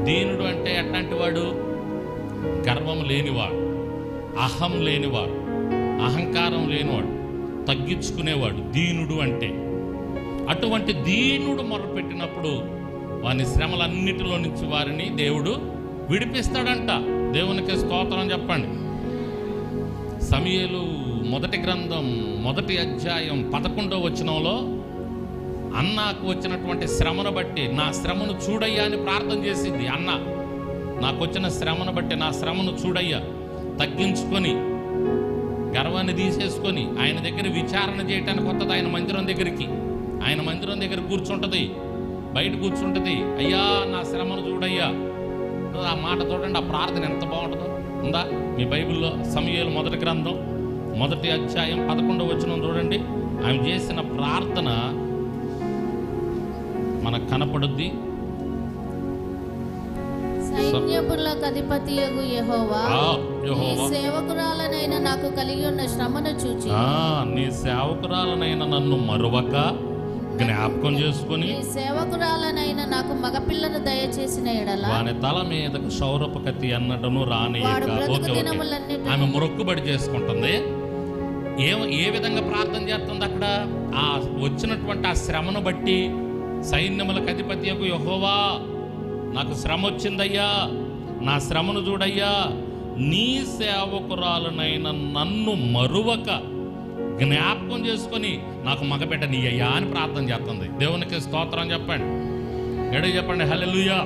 Speaker 1: దీనుడు అంటే ఎట్లాంటి వాడు? గర్వం లేనివాడు, అహం లేనివాడు, అహంకారం లేనివాడు, తగ్గించుకునేవాడు దీనుడు అంటే. అటువంటి దీనుడు మొరపెట్టినప్పుడు వాని శ్రమలన్నిటిలో నుంచి వారిని దేవుడు విడిపిస్తాడంట. దేవునికి స్తోత్రం చెప్పండి. సమూయేలు మొదటి గ్రంథం 1వ అధ్యాయం 11వ వచనంలో అన్నకు వచ్చినటువంటి శ్రమను బట్టి, నా శ్రమను చూడయ్యా అని ప్రార్థన చేసింది అన్న. నాకు వచ్చిన శ్రమను బట్టి నా శ్రమను చూడయ్యా, తగ్గించుకొని గర్వాన్ని తీసేసుకొని ఆయన దగ్గర విచారణ చేయటానికి వస్తుంది. ఆయన మందిరం దగ్గరికి, ఆయన మందిరం దగ్గర కూర్చుంటుంది, బయట కూర్చుంటుంది. అయ్యా నా శ్రమను చూడయ్యా. ఆ మాట చూడండి, ఆ ప్రార్థన ఎంత బాగుంటుందో. ఉందా మీ బైబిల్లో? సమూయేలు మొదటి గ్రంథం 1వ అధ్యాయం 11వ వచనం చూడండి. ఆమె చేసిన ప్రార్థన మనకు కనపడుద్ది.
Speaker 2: సైన్యములకు అధిపతియగు యెహోవా, నీ సేవకురాలనైన నాకు కలిగి ఉన్న శ్రమను చూచి,
Speaker 1: నీ సేవకురాలనైన నన్ను మరువక జ్ఞాపకం చేసుకుని,
Speaker 2: నీ సేవకురాలనైన నాకు మగపిల్లను దయచేసిన ఎడల
Speaker 1: వాని తల మీదకు క్షౌరపు కత్తి అన్నట్టును రానియక. ఆమె మొక్కుబడి చేసుకుంటుంది. ఏ విధంగా ప్రార్థన చేస్తుంది అక్కడ? ఆ వచ్చినటువంటి ఆ శ్రమను బట్టి, సైన్యములకు అధిపతియగు యెహోవా, నాకు శ్రమ వచ్చిందయ్యా, నా శ్రమను చూడయ్యా, నీ సేవకురాలనైన నన్ను మరువక జ్ఞాపకం చేసుకొని నాకు మగబిడ్డ నీయ్యా అని ప్రార్థన చేస్తుంది. దేవునికి స్తోత్రం చెప్పండి. ఎడకి చెప్పండి హల్లెలూయా.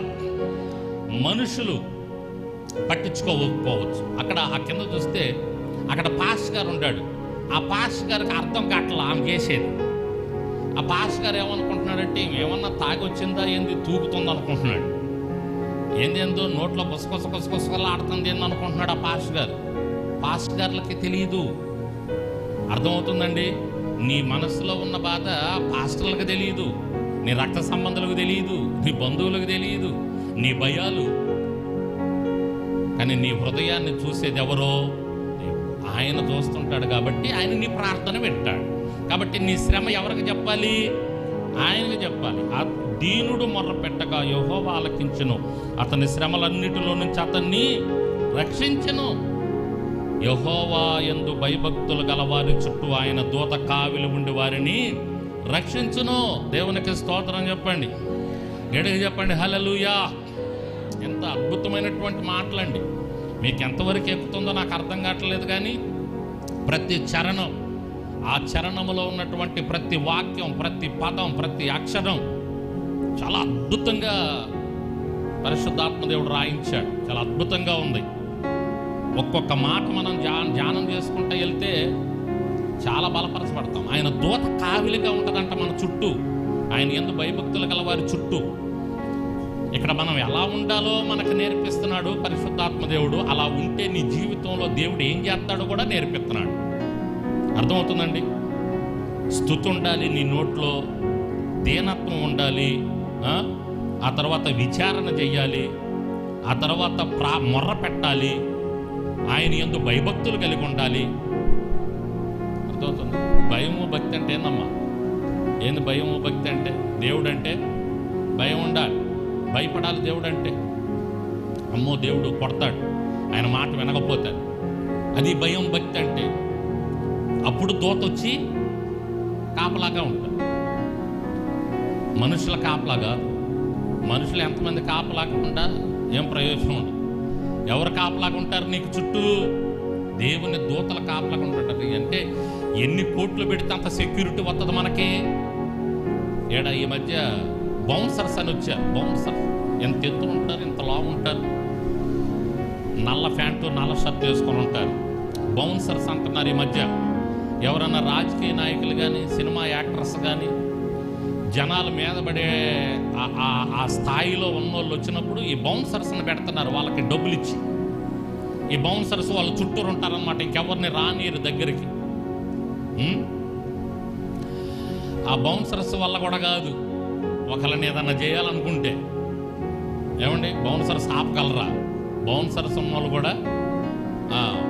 Speaker 1: మనుషులు పట్టించుకోకపోవచ్చు. అక్కడ ఆ కింద చూస్తే అక్కడ పాస్టర్ గారు ఉన్నాడు. ఆ పాస్టర్ గారికి అర్థం కావట్లా ఆమె చేసేది. ఆ పాస్టర్ గారు ఏమనుకుంటున్నాడంటే, ఏమన్నా తాగి వచ్చిందా ఏంది, తూగుతుంది అనుకుంటున్నాడు. ఏందేందో నోట్లో కొసకొసలు ఆడుతుంది ఏంది అనుకుంటున్నాడు ఆ పాస్టర్ గారు. పాస్టర్ గారులకి తెలియదు. అర్థమవుతుందండి? నీ మనసులో ఉన్న బాధ పాస్టర్లకు తెలియదు, నీ రక్త సంబంధాలకు తెలియదు, నీ బంధువులకు తెలియదు, నీ భయాలు. కానీ నీ హృదయాన్ని చూసేది ఎవరో? ఆయన చూస్తుంటాడు. కాబట్టి ఆయన నీ ప్రార్థన వింటాడు. కాబట్టి నీ శ్రమ ఎవరికి చెప్పాలి? ఆయనకు చెప్పాలి. ఆ దీనుడు మొర్ర పెట్టగా యెహోవా ఆలకించెను, అతని శ్రమలన్నిటిలో నుంచి అతన్ని రక్షించెను. యెహోవా యందు భయభక్తులు గల వారి చుట్టూ ఆయన దూత కావిలి ఉండి వారిని రక్షించును. దేవునికి స్తోత్రం చెప్పండి. గట్టిగా చెప్పండి హల్లెలూయా. ఎంత అద్భుతమైనటువంటి మాటలండి. మీకు ఎంతవరకు ఎక్కుతుందో నాకు అర్థం కావట్లేదు. కానీ ప్రతి చరణం, ఆ చరణంలో ఉన్నటువంటి ప్రతి వాక్యం, ప్రతి పదం, ప్రతి అక్షరం చాలా అద్భుతంగా పరిశుద్ధాత్మదేవుడు రాయించాడు. చాలా అద్భుతంగా ఉంది. ఒక్కొక్క మాట మనం ధ్యానం చేసుకుంటూ వెళ్తే చాలా బలపరచబడతాం. ఆయన దూత కావిలిగా ఉంటుందంట మన చుట్టూ, ఆయన యందు భయభక్తులు గల వారి చుట్టూ. ఇక్కడ మనం ఎలా ఉండాలో మనకు నేర్పిస్తున్నాడు పరిశుద్ధాత్మదేవుడు. అలా ఉంటే నీ జీవితంలో దేవుడు ఏం చేస్తాడో కూడా నేర్పిస్తున్నాడు. అర్థమవుతుందండి? స్తుతి ఉండాలి నీ నోట్లో, దీనత్వం ఉండాలి, ఆ తర్వాత విచారణ చెయ్యాలి, ఆ తర్వాత మొర్ర పెట్టాలి, ఆయన యందు భయభక్తులు కలిగి ఉండాలి. అర్థమవుతుంది? భయము భక్తి అంటే ఏందమ్మా? ఏంది భయము భక్తి అంటే? దేవుడు అంటే భయం ఉండాలి, భయపడాలి. దేవుడు అంటే అమ్మో దేవుడు కొడతాడు, ఆయన మాట వినకపోతాడు, అది భయం భక్తి అంటే. అప్పుడు దూత వచ్చి కాపలాగా ఉంటాడు. మనుషుల కాపలాగా. మనుషులు ఎంతమంది కాపలాగా ఉంటా ఏం ప్రయోజనం ఉండదు. ఎవరు కాపలాగా ఉంటారు నీకు చుట్టూ? దేవుని దూతల కాపలాగా ఉంటాడు. అంటే ఎన్ని కోట్లు పెడితే అంత సెక్యూరిటీ వస్తుంది మనకి. ఏడా ఈ మధ్య బౌన్సర్స్ అని వచ్చారు. బౌన్సర్స్ ఎంత ఎత్తు ఉంటారు, ఇంత లావు ఉంటారు, నల్ల ప్యాంటు నల్ల షర్ట్ వేసుకొని ఉంటారు. బౌన్సర్స్ అంటున్నారు ఈ మధ్య. ఎవరన్నా రాజకీయ నాయకులు కానీ సినిమా యాక్టర్స్ కానీ జనాల మీద పడే ఆ స్థాయిలో ఉన్నోళ్ళు వచ్చినప్పుడు ఈ బౌన్సర్స్ని పెడుతున్నారు వాళ్ళకి డబ్బులు ఇచ్చి. ఈ బౌన్సర్స్ వాళ్ళ చుట్టూరు ఉంటారనమాట, ఇంకెవరిని రానియరు దగ్గరికి. ఆ బౌన్సర్స్ వల్ల కూడా కాదు, ఒకళ్ళని ఏదన్నా చేయాలనుకుంటే ఏమండి బౌన్సర్స్ ఆపగలరా? బౌన్సర్స్ ఉన్న వాళ్ళు కూడా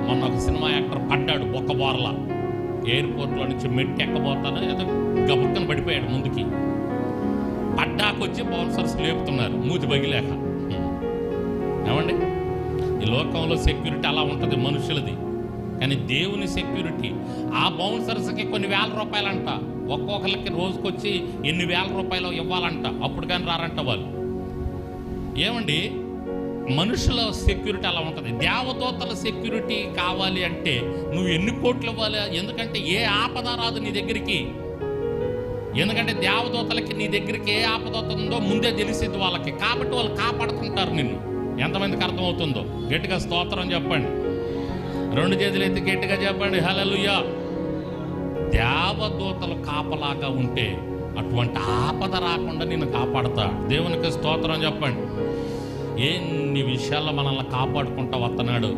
Speaker 1: మొన్న ఒక సినిమా యాక్టర్ పడ్డాడు బొక్కబోర్లా. ఎయిర్పోర్ట్లో నుంచి మెట్టి ఎక్కబోతాను ఏదో గబుక్కన పడిపోయాడు ముందుకి. పడ్డాకొచ్చి బౌన్సర్స్ లేపుతున్నారు మూతి బగిలేక. ఏమండి ఈ లోకంలో సెక్యూరిటీ అలా ఉంటుంది మనుషులది. కానీ దేవుని సెక్యూరిటీ ఆ బౌన్సర్స్కి కొన్ని వేల రూపాయలంట. ఒక్కొక్కరికి రోజుకొచ్చి ఎన్ని వేల రూపాయలు ఇవ్వాలంట, అప్పుడు కానీ రారంట వాళ్ళు. ఏమండి మనుషుల సెక్యూరిటీ అలా ఉంటుంది. దేవదూతల సెక్యూరిటీ కావాలి అంటే నువ్వు ఎన్ని కోట్లు ఇవ్వాలి? ఎందుకంటే ఏ ఆపద రాదు నీ దగ్గరికి. ఎందుకంటే దేవదూతలకి నీ దగ్గరికి ఏ ఆపద ఉందో ముందే తెలిసింది వాళ్ళకి, కాబట్టి వాళ్ళు కాపాడుతుంటారు నిన్ను. ఎంతమందికి అర్థమవుతుందో గట్టిగా స్తోత్రం చెప్పండి. రెండు చేతులు ఎత్తి గట్టిగా చెప్పండి హల్లెలూయా. దేవదూతలు కాపలాగా ఉంటే అటువంటి ఆపద రాకుండా నిన్ను కాపాడతా. దేవునికి స్తోత్రం చెప్పండి. ఎన్ని విషయాల్లో మనల్ని కాపాడుకుంటా వస్తున్నాడు,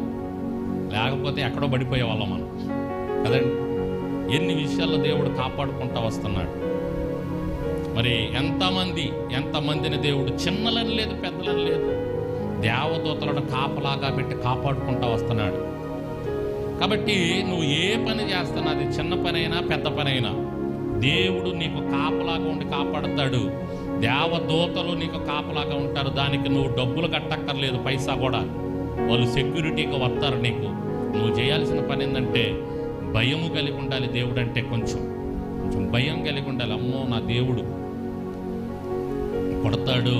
Speaker 1: లేకపోతే ఎక్కడో పడిపోయే వాళ్ళం మనం కదండి. ఎన్ని విషయాల్లో దేవుడు కాపాడుకుంటా వస్తున్నాడు. మరి ఎంతమందిని దేవుడు చిన్నలని లేదు పెద్దలని లేదు దేవదూతలను కాపలాగా పెట్టి కాపాడుకుంటా వస్తున్నాడు. కాబట్టి నువ్వు ఏ పని చేస్తున్నా, అది చిన్న పనైనా పెద్ద పనైనా, దేవుడు నీకు కాపలాగా ఉండి కాపాడుతాడు. దేవదూతలు నీకు కాపలాగా ఉంటారు. దానికి నువ్వు డబ్బులు కట్టక్కర్లేదు, పైసా కూడా. వాళ్ళు సెక్యూరిటీగా వస్తారు నీకు. నువ్వు చేయాల్సిన పని ఏంటంటే భయము కలిగి ఉండాలి. దేవుడు అంటే కొంచెం భయం కలిగి ఉండాలి. అమ్మో నా దేవుడు కొడతాడు,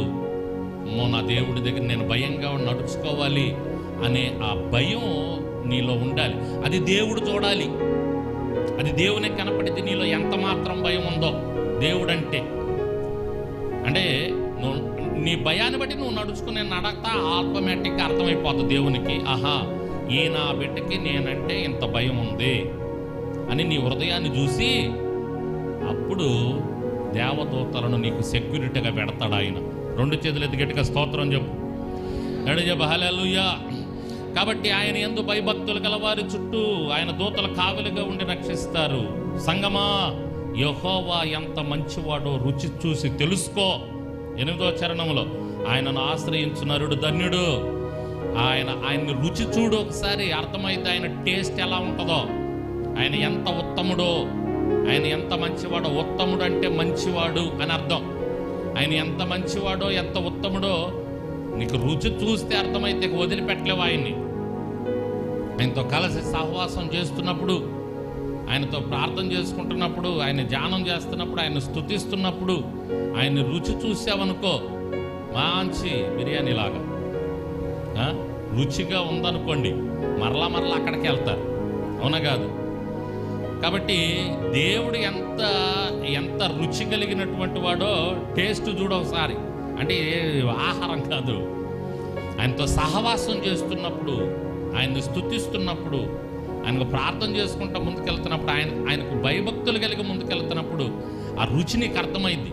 Speaker 1: అమ్మో నా దేవుడి దగ్గర నేను భయంగా నడుచుకోవాలి అనే ఆ భయం నీలో ఉండాలి. అది దేవుడు చూడాలి, అది దేవునికి కనపడితే నీలో ఎంత మాత్రం భయం ఉందో. దేవుడు అంటే నువ్వు నీ భయాన్ని బట్టి నువ్వు నడుచుకునే నడక ఆటోమేటిక్గా అర్థమైపోతుంది దేవునికి. ఆహా ఈ నా బిడ్డకి నేనంటే ఇంత భయం ఉంది అని నీ హృదయాన్ని చూసి అప్పుడు దేవదూతలను నీకు సెక్యూరిటీగా పెడతాడు ఆయన. రెండు చేతులు ఎత్తి గట్టిగా స్తోత్రం చెప్పు. హల్లెలూయా. కాబట్టి ఆయన యందు భయభక్తులు గలవారి చుట్టూ ఆయన దూతల కావలిగా ఉండి రక్షిస్తారు. సంగమా, యెహోవా ఎంత మంచివాడో రుచి చూసి తెలుసుకో. 8వ చరణంలో ఆయనను ఆశ్రయించు నరుడు ధన్యుడు. ఆయన్ని రుచి చూడు ఒకసారి, అర్థమైతే ఆయన టేస్ట్ ఎలా ఉంటుందో, ఆయన ఎంత ఉత్తముడో, ఆయన ఎంత మంచివాడో. ఉత్తముడు అంటే మంచివాడు అని అర్థం. ఆయన ఎంత మంచివాడో ఎంత ఉత్తముడో నీకు రుచి చూస్తే అర్థమైతే వదిలిపెట్టలేవు ఆయన్ని. ఆయనతో కలిసి సహవాసం చేస్తున్నప్పుడు, ఆయనతో ప్రార్థన చేసుకుంటున్నప్పుడు, ఆయన ధ్యానం చేస్తున్నప్పుడు, ఆయన స్తుతిస్తున్నప్పుడు ఆయన్ని రుచి చూసావనుకో, మంచి బిర్యానీ లాగా రుచిగా ఉందనుకోండి, మరలా అక్కడికి వెళ్తారు. అవునా కాదు? కాబట్టి దేవుడు ఎంత రుచి కలిగినటువంటి వాడో టేస్ట్ చూడొకసారి. అంటే ఆహారం కాదు, ఆయనతో సహవాసం చేస్తున్నప్పుడు, ఆయన్ని స్తుతిస్తున్నప్పుడు, ఆయనకు ప్రార్థన చేసుకుంటూ ముందుకెళ్తున్నప్పుడు, ఆయనకు భయభక్తులు కలిగి ముందుకెళ్తున్నప్పుడు ఆ రుచి నీకు అర్థమైంది.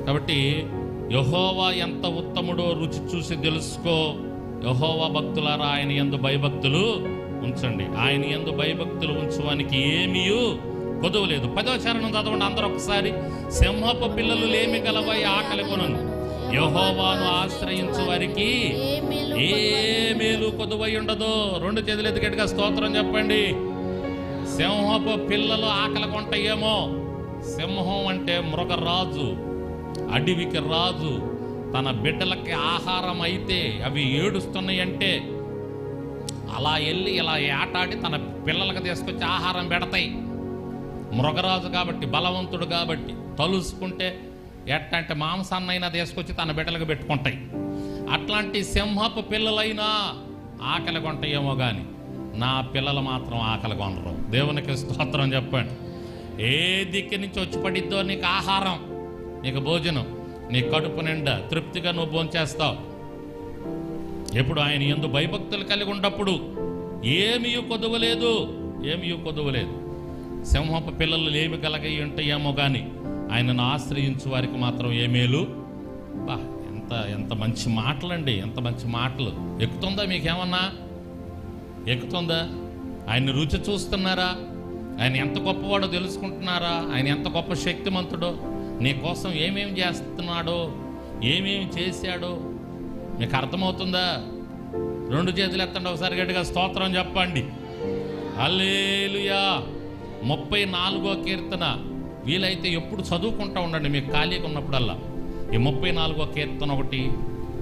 Speaker 1: కాబట్టి యెహోవా ఎంత ఉత్తముడో రుచి చూసి తెలుసుకో. యెహోవా భక్తులారా ఆయన యందు భయభక్తులు ఉంచండి. ఆయన యందు భయభక్తులు ఉంచువానికి ఏమీ కొదవలేదు. 10వ చరణం చదవండి అందరూ ఒకసారి. సింహపు పిల్లలు లేమి గలవై ఆకలి కొనను, యెహోవాను ఆశ్రయించు వారికి ఏ మేలు కొదువై ఉండదో. రెండు చేతులు ఎత్తి గట్టిగా స్తోత్రం చెప్పండి. సింహపు పిల్లలు ఆకలి కొంటాయేమో. సింహం అంటే మృగరాజు, అడవికి రాజు. తన బిడ్డలకి ఆహారం అయితే అవి ఏడుస్తున్నాయంటే అలా వెళ్ళి ఇలా ఏటాడి తన పిల్లలకు తీసుకొచ్చి ఆహారం పెడతాయి. మృగరాజు కాబట్టి, బలవంతుడు కాబట్టి, తలుసుకుంటే ఎట్టంటే మాంసాన్నైనా తీసుకొచ్చి తన బిడ్డలకు పెట్టుకుంటాయి. అట్లాంటి సింహపు పిల్లలైనా ఆకలి కొంటాయేమో కానీ నా పిల్లలు మాత్రం ఆకలి కొనరు. దేవునికి స్తోత్రం చెప్పండి. ఏ దిక్కు నుంచి వచ్చి పడిద్దో నీకు ఆహారం, నీకు భోజనం, నీ కడుపు నిండా తృప్తిగా నువ్వు భోంచేస్తావు. ఎప్పుడు ఆయన యందు భయభక్తులు కలిగి ఉన్నప్పుడు ఏమీ కొదువలేదు, ఏమీ కొదువలేదు. సింహపు పిల్లలు ఏమి కలిగి ఉంటాయేమో కానీ ఆయనను ఆశ్రయించు వారికి మాత్రం ఏ మేలు. బా, ఎంత ఎంత మంచి మాటలండి, ఎంత మంచి మాటలు. ఎక్కుతుందా మీకేమన్నా? ఎక్కుతుందా? ఆయన రుచి చూస్తున్నారా? ఆయన ఎంత గొప్పవాడో తెలుసుకుంటున్నారా? ఆయన ఎంత గొప్ప శక్తిమంతుడో, నీ కోసం ఏమేమి చేస్తున్నాడో, ఏమేమి చేశాడో మీకు అర్థమవుతుందా? 2 చేతులు ఎత్తండి, ఒకసారి గట్టిగా స్తోత్రం చెప్పండి. హల్లెలూయా. 34వ కీర్తన వీలైతే ఎప్పుడు చదువుకుంటూ ఉండండి మీకు ఖాళీగా ఉన్నప్పుడల్లా. ఈ 34వ కీర్తన ఒకటి,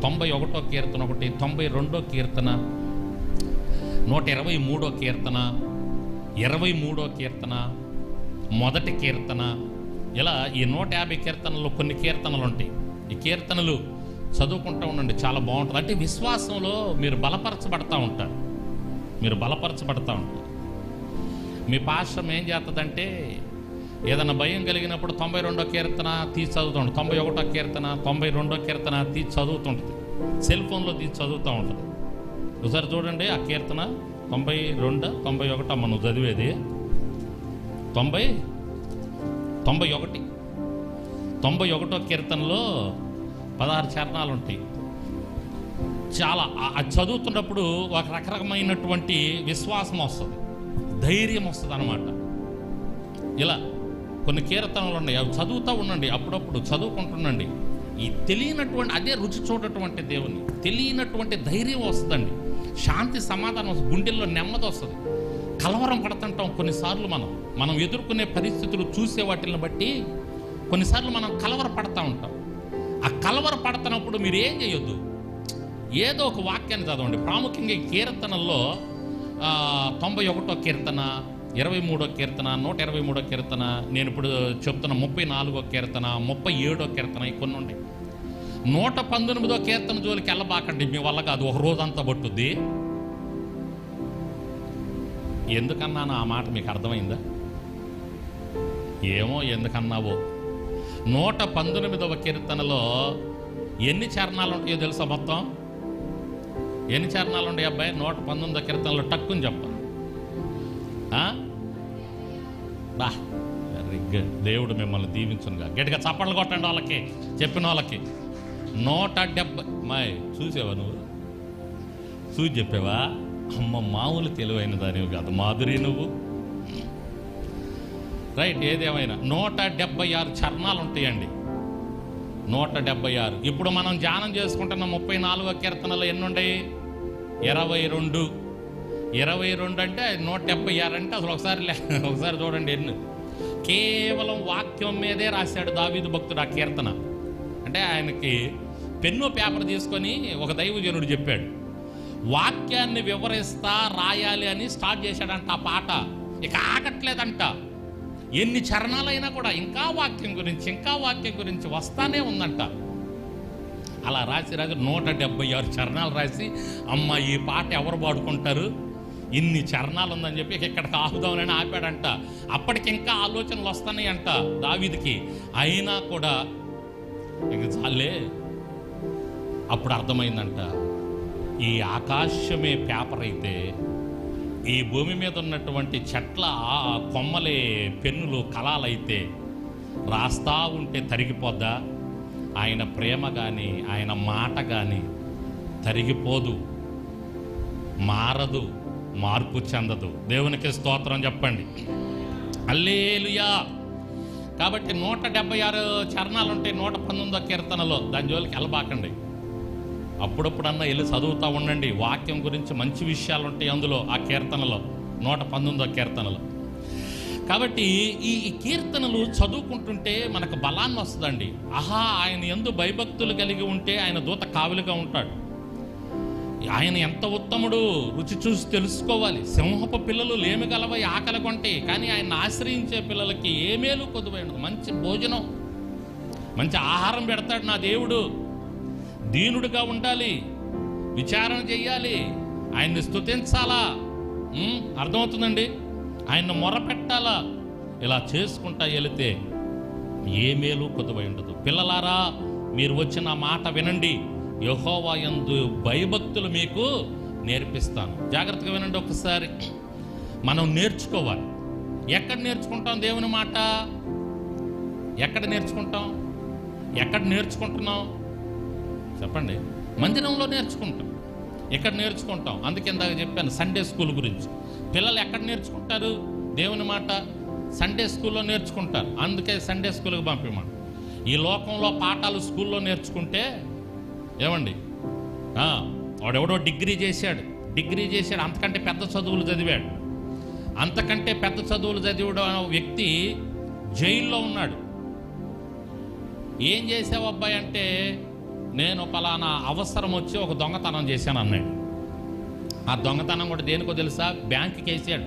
Speaker 1: 91వ కీర్తన ఒకటి, 92వ కీర్తన, 123వ కీర్తన, 23వ కీర్తన, మొదటి కీర్తన, ఇలా ఈ 150 కీర్తనలు కొన్ని కీర్తనలు ఉంటాయి. ఈ కీర్తనలు చదువుకుంటూ ఉండండి, చాలా బాగుంటుంది. అంటే విశ్వాసంలో మీరు బలపరచబడతా ఉంటారు, మీరు బలపరచబడతా ఉంటారు. మీ పాశ్రం ఏం చేస్తుందంటే ఏదైనా భయం కలిగినప్పుడు 92వ కీర్తన తీసి చదువుతుంటుంది, 91వ కీర్తన, 92వ కీర్తన తీసి చదువుతుంటుంది, సెల్ ఫోన్లో తీసి చదువుతూ ఉంటుంది. ఒకసారి చూడండి ఆ కీర్తన 92, 91 అమ్మ నువ్వు చదివేది 91. 91వ కీర్తనలో 16 చరణాలు ఉంటాయి. చాలా అది చదువుతున్నప్పుడు ఒక రకరకమైనటువంటి విశ్వాసం వస్తుంది, ధైర్యం వస్తుంది అన్నమాట. ఇలా కొన్ని కీర్తనలు ఉన్నాయి, అవి చదువుతూ ఉండండి, అప్పుడప్పుడు చదువుకుంటుండండి. ఈ తెలియనటువంటి అదే రుచి చూడటువంటి దేవుని తెలియనటువంటి ధైర్యం వస్తుందండి, శాంతి సమాధానం వస్తుంది, గుండెల్లో నెమ్మది వస్తుంది. కలవరం పడుతుంటాం కొన్నిసార్లు, మనం ఎదుర్కొనే పరిస్థితులు చూసే వాటిని బట్టి కొన్నిసార్లు మనం కలవర పడతా ఉంటాం. ఆ కలవర పడుతున్నప్పుడు మీరు ఏం చేయొద్దు, ఏదో ఒక వాక్యాన్ని చదవండి. ప్రాముఖ్యంగా ఈ కీర్తనల్లో 91వ కీర్తన, 23వ కీర్తన, 123వ కీర్తన, నేను ఇప్పుడు చెప్తున్న 34వ కీర్తన, 37వ కీర్తన, ఈ కొన్ని ఉన్నాయి. 119వ కీర్తన జోలికి వెళ్ళబాకండి, మీ వల్ల కాదు, ఒక రోజంతా పట్టుద్ది. ఎందుకన్నాను ఆ మాట మీకు అర్థమైందా? ఏమో ఎందుకన్నావో. 119వ కీర్తనలో ఎన్ని చరణాలు ఉంటాయో తెలుసా? మొత్తం ఎన్ని చరణాలు ఉంటాయి అబ్బాయి 119వ కీర్తనలో? టక్కుని చెప్ప. బా, వెరీ గుడ్. దేవుడు మిమ్మల్ని దీవించునుగా. గట్టిగా చప్పట్లు కొట్టండి వాళ్ళకి, చెప్పిన వాళ్ళకి. 170 మాయ్ చూసావా నువ్వు? చూసి చెప్పావా? అమ్మ మామూలు తెలివైన దానివి కాదు మాధురి నువ్వు. రైట్, ఏదేమైనా 176 చరణాలు ఉంటాయండి, 176. ఇప్పుడు మనం ధ్యానం చేసుకుంటున్న 34వ కీర్తనలో ఎన్ని ఉన్నాయి? 22. 22 అంటే 176 అంటే అసలు ఒకసారి చూడండి ఎన్ని. కేవలం వాక్యం మీదే రాశాడు దావీదు భక్తుడు ఆ కీర్తన. అంటే ఆయనకి పెన్ను పేపర్ తీసుకొని ఒక దైవజనుడు చెప్పాడు, వాక్యాన్ని వివరిస్తా రాయాలి అని స్టార్ట్ చేశాడంట ఆ పాట. ఇక ఆగట్లేదంట, ఎన్ని చరణాలైనా కూడా ఇంకా వాక్యం గురించి వస్తానే ఉందంట. అలా రాసి 176 చరణాలు రాసి, అమ్మ ఈ పాట ఎవరు పాడుకుంటారు, ఇన్ని చరణాలు ఉందని చెప్పి ఇక్కడికి ఆపుదామని ఆపాడంట. అప్పటికి ఇంకా ఆలోచనలు వస్తున్నాయి అంట దావీదుకి. అయినా కూడా ఇక చాలే, అప్పుడు అర్థమైందంట, ఈ ఆకాశమే పేపర్ అయితే ఈ భూమి మీద ఉన్నటువంటి చెట్ల కొమ్మలే పెన్నులు కళాలైతే రాస్తా ఉంటే తరిగిపోద్దా? ఆయన ప్రేమ కానీ ఆయన మాట కానీ తరిగిపోదు, మారదు, మార్పు చెందదు. దేవునికి స్తోత్రం చెప్పండి. హల్లెలూయా. కాబట్టి 176 చరణాలు ఉంటాయి 119వ కీర్తనలో, దాని జోలికి వెళ్ళబాకండి. అప్పుడప్పుడన్నా వెళ్ళి చదువుతూ ఉండండి. వాక్యం గురించి మంచి విషయాలు ఉంటాయి అందులో, ఆ కీర్తనలో 119వ కీర్తనలో. కాబట్టి ఈ కీర్తనలు చదువుకుంటుంటే మనకు బలాన్ని వస్తుందండి. ఆహా, ఆయన యందు భయభక్తులు కలిగి ఉంటే ఆయన దూత కావలిగా ఉంటాడు. ఆయన ఎంత ఉత్తముడు, రుచి చూసి తెలుసుకోవాలి. సింహపు పిల్లలు లేమి గలవై ఆకలి కొంటే, కానీ ఆయన ఆశ్రయించే పిల్లలకి ఏ మేలు కొద్దువైనది. మంచి భోజనం, మంచి ఆహారం పెడతాడు నా దేవుడు. దీనుడిగా ఉండాలి, విచారణ చెయ్యాలి, ఆయన్ని స్తుతించాలా, అర్థమవుతుందండి, ఆయన్ని మొరపెట్టాలా. ఇలా చేసుకుంటా వెళితే ఏ మేలు కొద్దువై ఉండదు. పిల్లలారా, మీరు వచ్చిన మాట వినండి, యెహోవా యందు భయభక్తులు మీకు నేర్పిస్తాను. జాగ్రత్తగా వినండి ఒకసారి. మనం నేర్చుకోవాలి. ఎక్కడ నేర్చుకుంటాం దేవుని మాట? ఎక్కడ నేర్చుకుంటాం? ఎక్కడ నేర్చుకుంటున్నాం చెప్పండి? మందిరంలో నేర్చుకుంటాం. ఎక్కడ నేర్చుకుంటాం? అందుకే ఇందాక చెప్పాను సండే స్కూల్ గురించి. పిల్లలు ఎక్కడ నేర్చుకుంటారు దేవుని మాట? సండే స్కూల్లో నేర్చుకుంటారు. అందుకే సండే స్కూల్కి పంపిమాట. ఈ లోకంలో పాఠాలు స్కూల్లో నేర్చుకుంటే ఏమండి, వాడెవడో డిగ్రీ చేశాడు, అంతకంటే పెద్ద చదువులు చదివాడు. అంతకంటే పెద్ద చదువులు చదివడం వ్యక్తి జైల్లో ఉన్నాడు. ఏం చేసావు అబ్బాయి అంటే, నేను పలానా అవసరం వచ్చి ఒక దొంగతనం చేశాను అన్నాడు. ఆ దొంగతనం కూడా దేనికో తెలుసా? బ్యాంకుకి వేసాడు.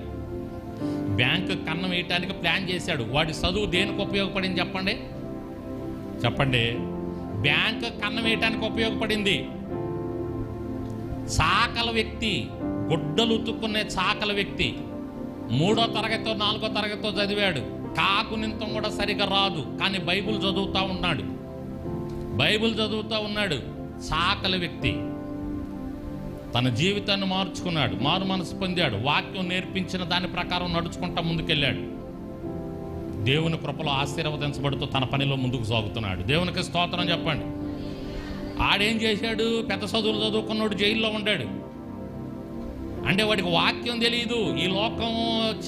Speaker 1: బ్యాంకు కన్నం వేయటానికి ప్లాన్ చేశాడు. వాడి చదువు దేనికి ఉపయోగపడింది చెప్పండి? బ్యాంకు కన్నం వేయటానికి ఉపయోగపడింది. చాకల వ్యక్తి, గుడ్డలు ఉతుక్కునే చాకల వ్యక్తి, 3వ తరగతితో 4వ తరగతితో చదివాడు. కాకునింతం కూడా సరిగా రాదు, కానీ బైబిల్ చదువుతూ ఉన్నాడు. చాకల వ్యక్తి తన జీవితాన్ని మార్చుకున్నాడు, మారు మనసు పొందాడు, వాక్యం నేర్పించిన దాని ప్రకారం నడుచుకుంటా ముందుకెళ్ళాడు. దేవుని కృపలో ఆశీర్వదించబడుతూ తన పనిలో ముందుకు సాగుతున్నాడు. దేవునికి స్తోత్రం చెప్పండి. ఆడేం చేశాడు? పెద్ద చదువులు చదువుకున్నాడు, జైల్లో ఉన్నాడు. అంటే వాడికి వాక్యం తెలియదు, ఈ లోకం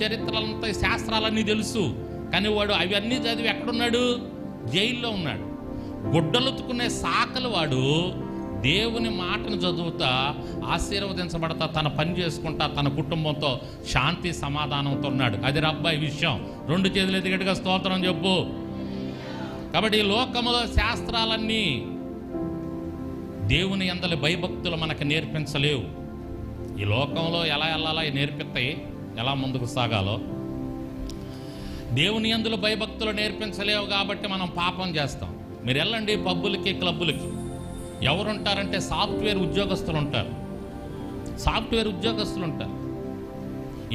Speaker 1: చరిత్రలంతా శాస్త్రాలన్నీ తెలుసు, కానీ వాడు అవన్నీ చదివి ఎక్కడున్నాడు? జైల్లో ఉన్నాడు. గుడ్డలుతుకునే సాకలు వాడు దేవుని మాటను చదువుతా ఆశీర్వదించబడతా తన పని చేసుకుంటా తన కుటుంబంతో శాంతి సమాధానంతో ఉన్నాడు. అది రబ్బాయి విషయం. 2 చేతులు ఎదిగట్టుగా స్తోత్రం చెప్పు. కాబట్టి ఈ లోకములో శాస్త్రాలన్నీ దేవుని యందలి భయభక్తులు మనకు నేర్పించలేవు. ఈ లోకంలో ఎలా వెళ్ళాలో నేర్పిస్తాయి, ఎలా ముందుకు సాగాలో. దేవుని యందుల భయభక్తులు నేర్పించలేవు కాబట్టి మనం పాపం చేస్తాం. మీరు వెళ్ళండి పబ్బులకి, క్లబ్బులకి, ఎవరుంటారంటే సాఫ్ట్వేర్ ఉద్యోగస్తులు ఉంటారు.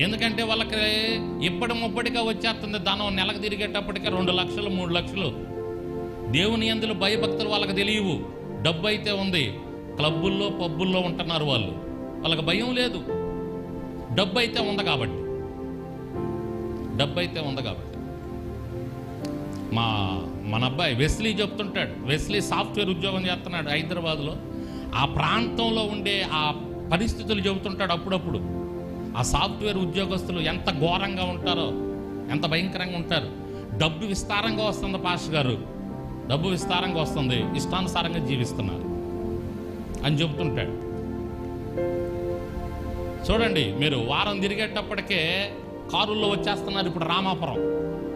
Speaker 1: ఎందుకంటే వాళ్ళకి ముప్పటిగా వచ్చేస్తుంది ధనం. నెలకు తిరిగేటప్పటికే 2 లక్షలు 3 లక్షలు. దేవుని యందుల భయభక్తులు వాళ్ళకి తెలియవు. డబ్బు అయితే ఉంది, క్లబ్బుల్లో పబ్బుల్లో ఉంటున్నారు వాళ్ళు, వాళ్ళకి భయం లేదు. డబ్బు అయితే ఉంది కాబట్టి. మన అబ్బాయి వెస్లీ చెప్తుంటాడు. వెస్లీ సాఫ్ట్వేర్ ఉద్యోగం చేస్తున్నాడు హైదరాబాద్లో. ఆ ప్రాంతంలో ఉండే ఆ పరిస్థితులు చెబుతుంటాడు అప్పుడప్పుడు. ఆ సాఫ్ట్వేర్ ఉద్యోగస్తులు ఎంత ఘోరంగా ఉంటారో, ఎంత భయంకరంగా ఉంటారు. డబ్బు విస్తారంగా వస్తుంది పాస్టర్ గారు, డబ్బు విస్తారంగా వస్తుంది, ఇష్టానుసారంగా జీవిస్తున్నారు అని చెబుతుంటాడు. చూడండి, మీరు వారం తిరిగేటప్పటికే కారుల్లో వచ్చేస్తున్నారు. ఇప్పుడు రామాపురం,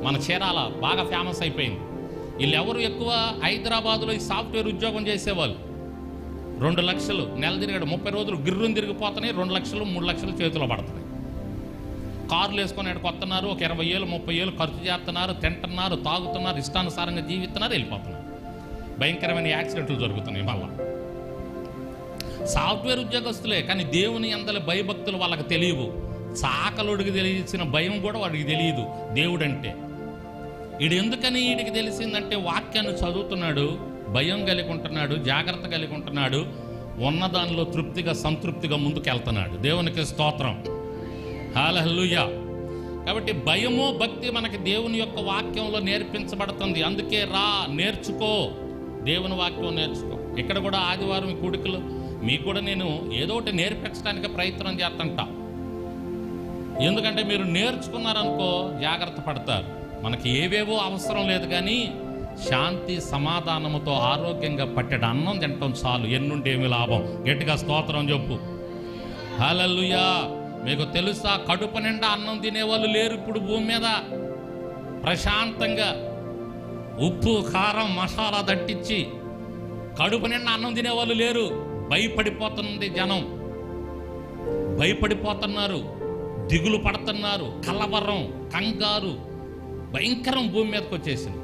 Speaker 1: మన చీరాల బాగా ఫేమస్ అయిపోయింది. వీళ్ళు ఎవరు ఎక్కువ? హైదరాబాదులో ఈ సాఫ్ట్వేర్ ఉద్యోగం చేసేవాళ్ళు. 2 లక్షలు నెల తిరిగాడు, 30 రోజులు గిర్రుని తిరిగిపోతున్నాయి. 2 లక్షలు 3 లక్షలు చేతిలో పడుతున్నాయి. కార్లు వేసుకొని ఇక్కడికి వస్తున్నారు, ఒక 20,000 30,000 ఖర్చు చేస్తున్నారు, తింటున్నారు, తాగుతున్నారు, ఇష్టానుసారంగా జీవిస్తున్నారు, వెళ్ళిపోతున్నారు. భయంకరమైన యాక్సిడెంట్లు జరుగుతున్నాయి. మళ్ళా సాఫ్ట్వేర్ ఉద్యోగస్తులే, కానీ దేవుని యందలి భయభక్తులు వాళ్ళకి తెలియవు. చాకలుడికి తెలిసిన భయం కూడా వాడికి తెలియదు దేవుడంటే. వీడు ఎందుకని వీడికి తెలిసిందంటే వాక్యాన్ని చదువుతున్నాడు, భయం కలిగి ఉంటున్నాడు, జాగ్రత్త కలిగి ఉంటున్నాడు, ఉన్నదానిలో తృప్తిగా సంతృప్తిగా ముందుకెళ్తున్నాడు. దేవునికి స్తోత్రం, హల్లెలూయా. కాబట్టి భయము భక్తి మనకి దేవుని యొక్క వాక్యంలో నేర్పించబడుతుంది. అందుకే రా, నేర్చుకో, దేవుని వాక్యం నేర్చుకో. ఇక్కడ కూడా ఆదివారం ఈ కూడికలు మీకు కూడా నేను ఏదో ఒకటి నేర్పించడానికి ప్రయత్నం చేస్తుంటా. ఎందుకంటే మీరు నేర్చుకున్నారనుకో జాగ్రత్త పడతారు. మనకి ఏవేవో అవసరం లేదు, కానీ శాంతి సమాధానముతో ఆరోగ్యంగా పట్టెడు అన్నం తింటాం చాలు, ఎన్నుంటేమి లాభం. గట్టిగా స్తోత్రం చెప్పు, హల్లెలూయా. మీకు తెలుసా, కడుపు నిండా అన్నం తినేవాళ్ళు లేరు ఇప్పుడు భూమి మీద. ప్రశాంతంగా ఉప్పు కారం మసాలా దట్టించి కడుపు నిండా అన్నం తినేవాళ్ళు లేరు. భయపడిపోతుంది జనం, భయపడిపోతున్నారు, దిగులు పడుతున్నారు, కలవరం, కంగారు, భయంకరం భూమి మీదకి వచ్చేసింది.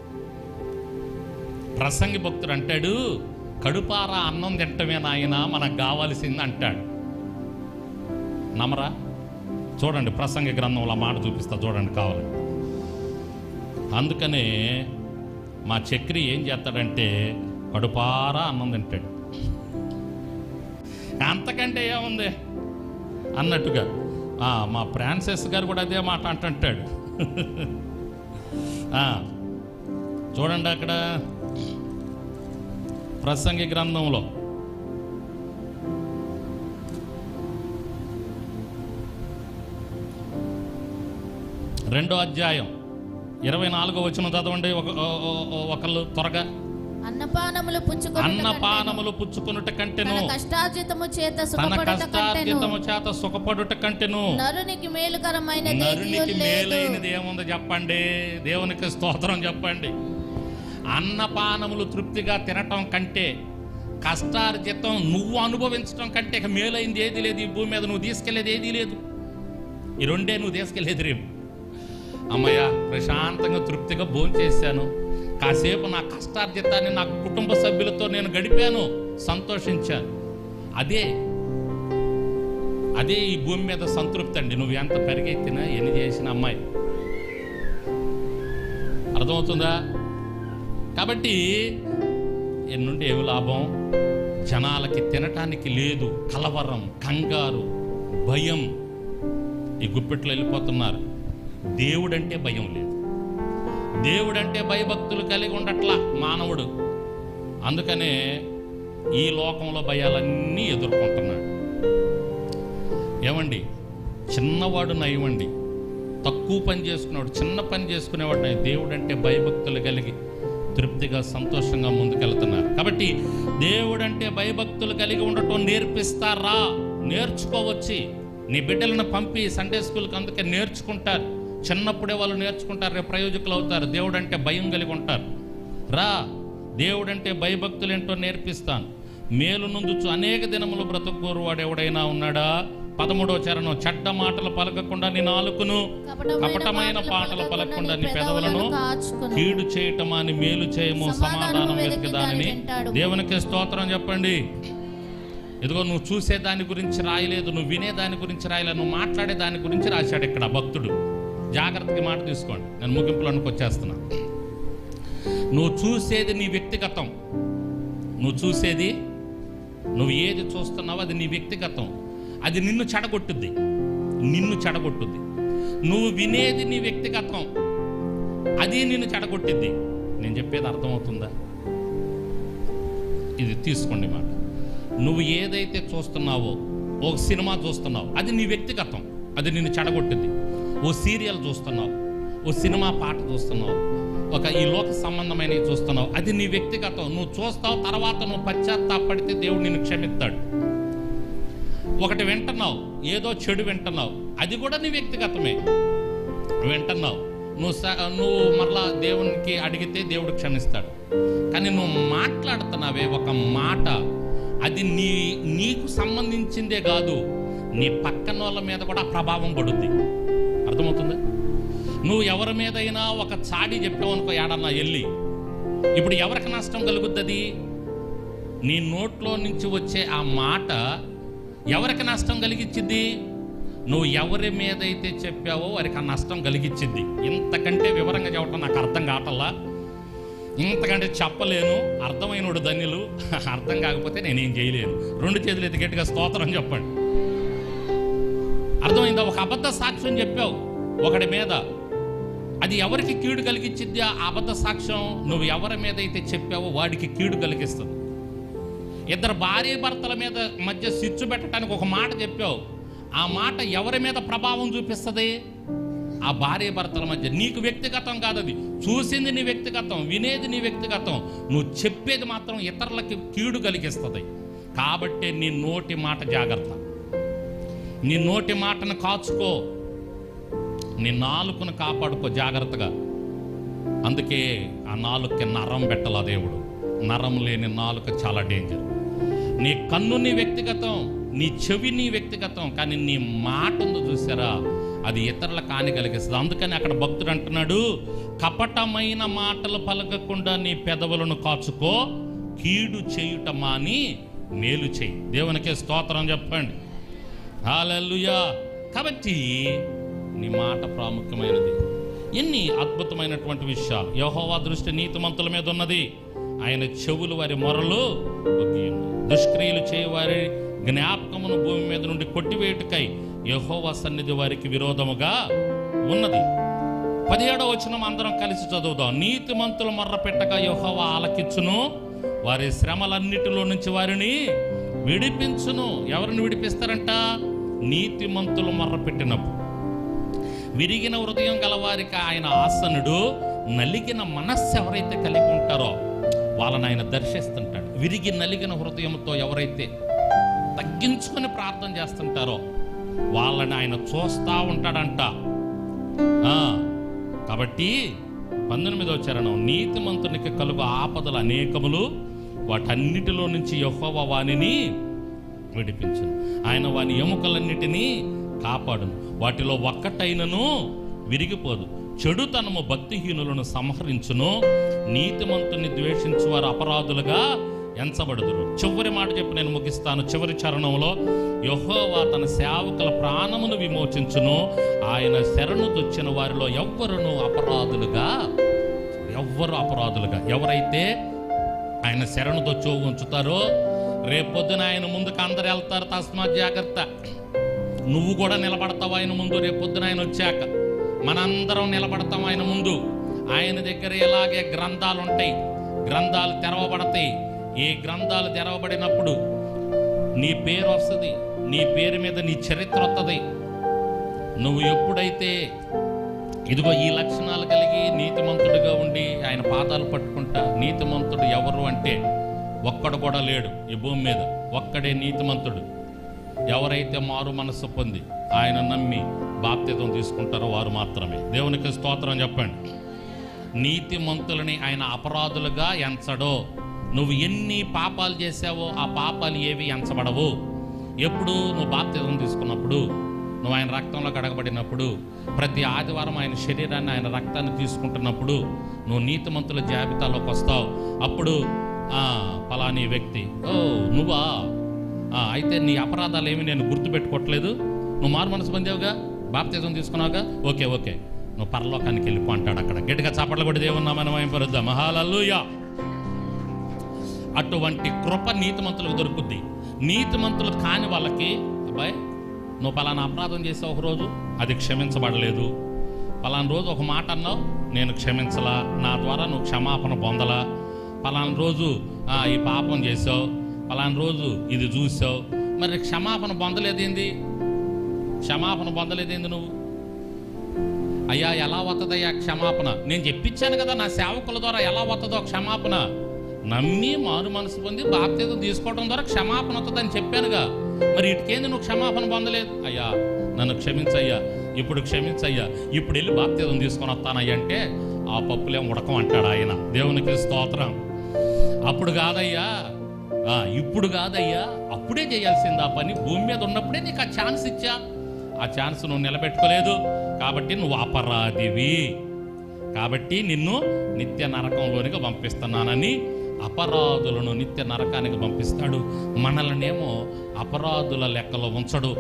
Speaker 1: ప్రసంగి భక్తుడు అంటాడు, కడుపారా అన్నం తింటమే నాయన మనకు కావాల్సింది అంటాడు. నమరా? చూడండి, ప్రసంగి గ్రంథంలో మాట చూపిస్తా చూడండి కావాలి. అందుకనే మా చక్రి ఏం చేస్తాడంటే కడుపారా అన్నం తింటాడు. అంతకంటే ఏముంది అన్నట్టుగా మా ఫ్రాన్సిస్ గారు కూడా అదే మాట అంటుంటాడు. చూడండి అక్కడ ప్రసంగి గ్రంథంలో 2వ అధ్యాయం 24వ వచనం చదవండి ఒకళ్ళు త్వరగా. అన్నపానములు పుచ్చుకొనుట కంటెను, తన కష్టార్జితము చేత సుఖపడుట కంటెను నరునికి మేలైనది ఏముంది చెప్పండి? దేవునికి స్తోత్రం చెప్పండి. అన్నపానములు తృప్తిగా తినటం కంటే, కష్టార్జితం నువ్వు అనుభవించడం కంటే ఇక మేలైంది ఏది లేదు. ఈ భూమి మీద నువ్వు తీసుకెళ్లేది ఏదీ లేదు. ఈ రెండే నువ్వు తీసుకెళ్లేది. రేపు అమ్మయ్య ప్రశాంతంగా తృప్తిగా భోంచేశాను, కాసేపు నా కష్టార్జితాన్ని నా కుటుంబ సభ్యులతో నేను గడిపాను, సంతోషించాను. అదే ఈ భూమి మీద సంతృప్తి అండి. నువ్వు ఎంత పరిగెత్తినా ఎన్ని చేసిన అమ్మాయి, అర్థమవుతుందా? కాబట్టి ఎన్నుండి ఏమి లాభం? జనాలకి తినటానికి లేదు, కలవరం, కంగారు, భయం, ఈ గుప్పెట్లో వెళ్ళిపోతున్నారు. దేవుడంటే భయం లేదు, దేవుడంటే భయభక్తులు కలిగి ఉండట్లా మానవుడు. అందుకనే ఈ లోకంలో భయాలన్నీ ఎదుర్కొంటున్నాడు. ఏమండి, చిన్నవాడు నయమండి, తక్కువ పని చేసుకునేవాడు, చిన్న పని చేసుకునేవాడు నయం. దేవుడంటే భయభక్తులు కలిగి తృప్తిగా సంతోషంగా ముందుకెళ్తున్నారు. కాబట్టి దేవుడంటే భయభక్తులు కలిగి ఉండటం నేర్పిస్తారా? నేర్చుకోవచ్చి నీ బిడ్డలను పంపి సండే స్కూల్కి అందుకే నేర్చుకుంటారు. చిన్నప్పుడే వాళ్ళు నేర్చుకుంటారు, రేపు ప్రయోజకులు అవుతారు. దేవుడంటే భయం కలిగి ఉంటారు. రా, దేవుడంటే భయభక్తులు ఏంటో నేర్పిస్తాను. మేలు నుందుచు అనేక దినములు బ్రతుకోరు వాడు ఎవడైనా ఉన్నాడా? 13వ చరణం, చెడ్డ మాటలు పలకకుండా నీ నాలుకను, కపటమైన పాటలు పలకకుండా నీ పెదవులను, కీడు చేయటమా అని మేలు చేయము, సమాధానం వెతికి దానిని. దేవునికి స్తోత్రం చెప్పండి. ఇదిగో నువ్వు చూసే దాని గురించి రాయలేదు, నువ్వు వినే దాని గురించి రాయలేదు, నువ్వు మాట్లాడే దాని గురించి రాశాడు ఇక్కడ భక్తుడు. జాగ్రత్తగా మాట తీసుకోండి, నేను ముగింపులోనికి వచ్చేస్తున్నా. నువ్వు చూసేది నీ వ్యక్తిగతం. నువ్వు చూసేది, నువ్వు ఏది చూస్తున్నావో అది నీ వ్యక్తిగతం. అది నిన్ను చెడగొట్టుద్ది. నువ్వు వినేది నీ వ్యక్తిగతం, అది నిన్ను చెడగొట్టిద్ది. నేను చెప్పేది అర్థమవుతుందా? ఇది తీసుకోండి మాట. నువ్వు ఏదైతే చూస్తున్నావో, ఒక సినిమా చూస్తున్నావు, అది నీ వ్యక్తిగతం, అది నిన్ను చెడగొట్టింది. ఓ సీరియల్ చూస్తున్నావు, ఓ సినిమా పాట చూస్తున్నావు, ఒక ఈ లోక సంబంధమైనవి చూస్తున్నావు, అది నీ వ్యక్తిగతం. నువ్వు చూస్తావు, తర్వాత నువ్వు పశ్చాత్తాపడితే దేవుడు నిన్ను క్షమిస్తాడు. ఒకటి వింటున్నావు, ఏదో చెడు వింటున్నావు, అది కూడా నీ వ్యక్తిగతమే. వింటున్నావు, నువ్వు మరలా దేవునికి అడిగితే దేవుడు క్షమిస్తాడు. కానీ నువ్వు మాట్లాడుతున్నావే ఒక మాట, అది నీకు సంబంధించిందే కాదు, నీ పక్కన వాళ్ళ మీద కూడా ప్రభావం పడుద్ది. అర్థమవుతుందా? నువ్వు ఎవరి మీదైనా ఒక చాడి చెప్పావు అనుకో, ఏడన్నా వెళ్ళి, ఇప్పుడు ఎవరికి నష్టం కలుగుతుంది? నీ నోట్లో నుంచి వచ్చే ఆ మాట ఎవరికి నష్టం కలిగించిద్ది? నువ్వు ఎవరి మీదైతే చెప్పావో వారికి ఆ నష్టం కలిగించిద్ది. ఇంతకంటే వివరంగా చెప్పడం నాకు అర్థం కావట్లా, ఇంతకంటే చెప్పలేను. అర్థమైనోడు ధన్యులు, అర్థం కాకపోతే నేనేం చేయలేను. 2 చేతులు ఎత్తి గట్టిగా స్తోత్రం చెప్పండి. అర్థమైందా? ఒక అబద్ధ సాక్ష్యం చెప్పావు ఒకడి మీద, అది ఎవరికి కీడు కలిగించిద్ది? ఆ అబద్ధ సాక్ష్యం నువ్వు ఎవరి మీద అయితే చెప్పావో వాడికి కీడు కలిగిస్తుంది. 2 భార్య భర్తల మీద మధ్య సిచ్చు పెట్టడానికి ఒక మాట చెప్పావు, ఆ మాట ఎవరి మీద ప్రభావం చూపిస్తుంది? ఆ భార్య భర్తల మధ్య. నీకు వ్యక్తిగతం కాదు, అది చూసింది నీ వ్యక్తిగతం, వినేది నీ వ్యక్తిగతం, నువ్వు చెప్పేది మాత్రం ఇతరులకి కీడు కలిగిస్తుంది. కాబట్టి నీ నోటి మాట జాగ్రత్త, నీ నోటి మాటను కాచుకో, నీ నాలుకను కాపాడుకో జాగ్రత్తగా. అందుకే ఆ నాలుకకి నరం పెట్టాల దేవుడు. నరం లేని నాలుక చాలా డేంజర్. నీ కన్ను నీ వ్యక్తిగతం, నీ చెవి నీ వ్యక్తిగతం, కానీ నీ మాట ఉంది చూసారా, అది ఇతరులకు హాని కలిగిస్తుంది. అందుకని అక్కడ భక్తుడు అంటున్నాడు, కపటమైన మాటలు పలకకుండా నీ పెదవులను కాచుకో, కీడు చేయుట మాని మేలు చేయి. దేవునికే స్తోత్రం చెప్పండి. హల్లెలూయా. కాబట్టి నీ మాట ప్రాముఖ్యమైనది. ఎన్ని అద్భుతమైనటువంటి విషయాలు. యెహోవా దృష్టి నీతిమంతుల మీద ఉన్నది, ఆయన చెవులు వారి మొరలు ఒగ్గి ఉన్నాయి. దుష్క్రియలు చేయవారి జ్ఞాపకమును భూమి మీద నుండి కొట్టివేటుకై యెహోవా సన్నిధి వారికి విరోధముగా ఉన్నది. 17వ వచనం అందరం కలిసి చదువుదాం. నీతిమంతుల మొర్ర పెట్టగా యెహోవా ఆలకించును, వారి శ్రమలన్నిటిలో నుంచి వారిని విడిపించును. ఎవరిని విడిపిస్తారంట? నీతిమంతులు మొర్ర పెట్టినప్పుడు. విరిగిన హృదయం గలవారికి ఆయన ఆసనుడు, నలిగిన మనస్సు ఎవరైతే కలిగి ఉంటారో వాళ్ళని ఆయన దర్శిస్తుంటాడు. విరిగి నలిగిన హృదయంతో ఎవరైతే తగ్గించుకొని ప్రార్థన చేస్తుంటారో వాళ్ళని ఆయన చూస్తూ ఉంటాడంట. కాబట్టి 19వ చరణం, నీతిమంతునికి కలుగు ఆపదలు అనేకములు, వాటన్నిటిలో నుంచి యెహోవా వానిని విడిపించును. ఆయన వాని ఎముకలన్నిటినీ కాపాడును, వాటిలో ఒక్కటైనను విరిగిపోదు. చెడుతనము భక్తిహీనులను సంహరించును, నీతిమంతుని ద్వేషించు వారు అపరాధులుగా ఎంచబడుదురు. చివరి మాట చెప్పి నేను ముగిస్తాను. చివరి చరణంలో, యెహోవా తన సేవకుల ప్రాణమును విమోచించును, ఆయన శరణు దొచ్చిన వారిలో ఎవ్వరును అపరాధులుగా ఎవరైతే ఆయన శరణు దొచ్చు ఉంచుతారో రేపొద్దున ఆయన ముందుకు అందరు వెళ్తారు. తస్మాత్ జాగ్రత్త, నువ్వు కూడా నిలబడతావు ఆయన ముందు. రేపొద్దున ఆయన వచ్చాక మనందరం నిలబడతాం ఆయన ముందు. ఆయన దగ్గర ఇలాగే గ్రంథాలు ఉంటాయి, గ్రంథాలు తెరవబడతాయి. ఈ గ్రంథాలు తెరవబడినప్పుడు నీ పేరు వస్తుంది, నీ పేరు మీద నీ చరిత్ర వస్తుంది. నువ్వు ఎప్పుడైతే ఇదిగో ఈ లక్షణాలు కలిగి నీతిమంతుడిగా ఉండి ఆయన పాదాలు పట్టుకుంటా. నీతిమంతుడు ఎవరు అంటే ఒక్కడు కూడా లేడు ఈ భూమి మీద, ఒక్కడే నీతిమంతుడు. ఎవరైతే మారు మనస్సు పొంది ఆయన నమ్మి బాప్తిజం తీసుకుంటారో వారు మాత్రమే. దేవునికి స్తోత్రం చెప్పండి. నీతిమంతులని ఆయన అపరాధులుగా ఎంచడో. నువ్వు ఎన్ని పాపాలు చేసావో ఆ పాపాలు ఏవి ఎంచబడవు. ఎప్పుడు నువ్వు బాప్తిజం తీసుకున్నప్పుడు, నువ్వు ఆయన రక్తంలో కడగబడినప్పుడు, ప్రతి ఆదివారం ఆయన శరీరాన్ని ఆయన రక్తాన్ని తీసుకుంటున్నప్పుడు నువ్వు నీతిమంతుల జాబితాలోకి వస్తావు. అప్పుడు పలాని వ్యక్తి, ఓ నువ్వా, అయితే నీ అపరాధాలు ఏమి నేను గుర్తుపెట్టుకోవట్లేదు, నువ్వు మారు మనసు పొందావుగా, బాప్తిజం తీసుకున్నావుగా, ఓకే నువ్వు పరలోకానికి వెళ్ళిపో అంటాడు. అక్కడ గట్టిగా చాపట్లు కూడా దేవుని నామమున మహిమపరుద్దాం. హల్లెలూయా. అటువంటి కృప నీతిమంతులకు దొరుకుద్ది. నీతిమంతులు కాని వాళ్ళకి, అబ్బాయి నువ్వు పలానా అపరాధం చేసావు ఒకరోజు, అది క్షమించబడలేదు. పలానా రోజు ఒక మాట అన్నావు, నేను క్షమించలా, నా ద్వారా నువ్వు క్షమాపణ పొందలా. పలానా రోజు ఈ పాపం చేసావు, పలానా రోజు ఇది చూసావు, మరి క్షమాపణ పొందలేదేంది? నువ్వు? అయ్యా ఎలా వస్తుందయ్యా క్షమాపణ? నేను చెప్పించాను కదా నా సేవకుల ద్వారా ఎలా వస్తుందో క్షమాపణ. నమ్మి మారు మనసు పొంది బాప్తిజం తీసుకోవడం ద్వారా క్షమాపణ వస్తుందని చెప్పానుగా, మరి ఇటుకేంది నువ్వు క్షమాపణ పొందలేదు? అయ్యా నన్ను క్షమించయ్యా, ఇప్పుడు క్షమించయ్యా, ఇప్పుడు వెళ్ళి బాప్తిజం తీసుకొని వస్తానయ్యా అంటే ఆ పప్పులేం ఉడకం అంటాడు ఆయన. దేవునికి స్తోత్రం. అప్పుడు కాదయ్యా, ఇప్పుడు కాదయ్యా, అప్పుడే చేయాల్సింది ఆ పని. భూమి మీద ఉన్నప్పుడే నీకు ఆ ఛాన్స్ ఇచ్చా, ఆ ఛాన్స్ నువ్వు నిలబెట్టుకోలేదు కాబట్టి నువ్వు అపరాధివి, కాబట్టి నిన్ను నిత్య నరకంలోనికి పంపిస్తున్నానని అపరాధులను నిత్య నరకానికి పంపిస్తాడు. మనల్నేమో అపరాధుల లెక్కలో ఉంచడు.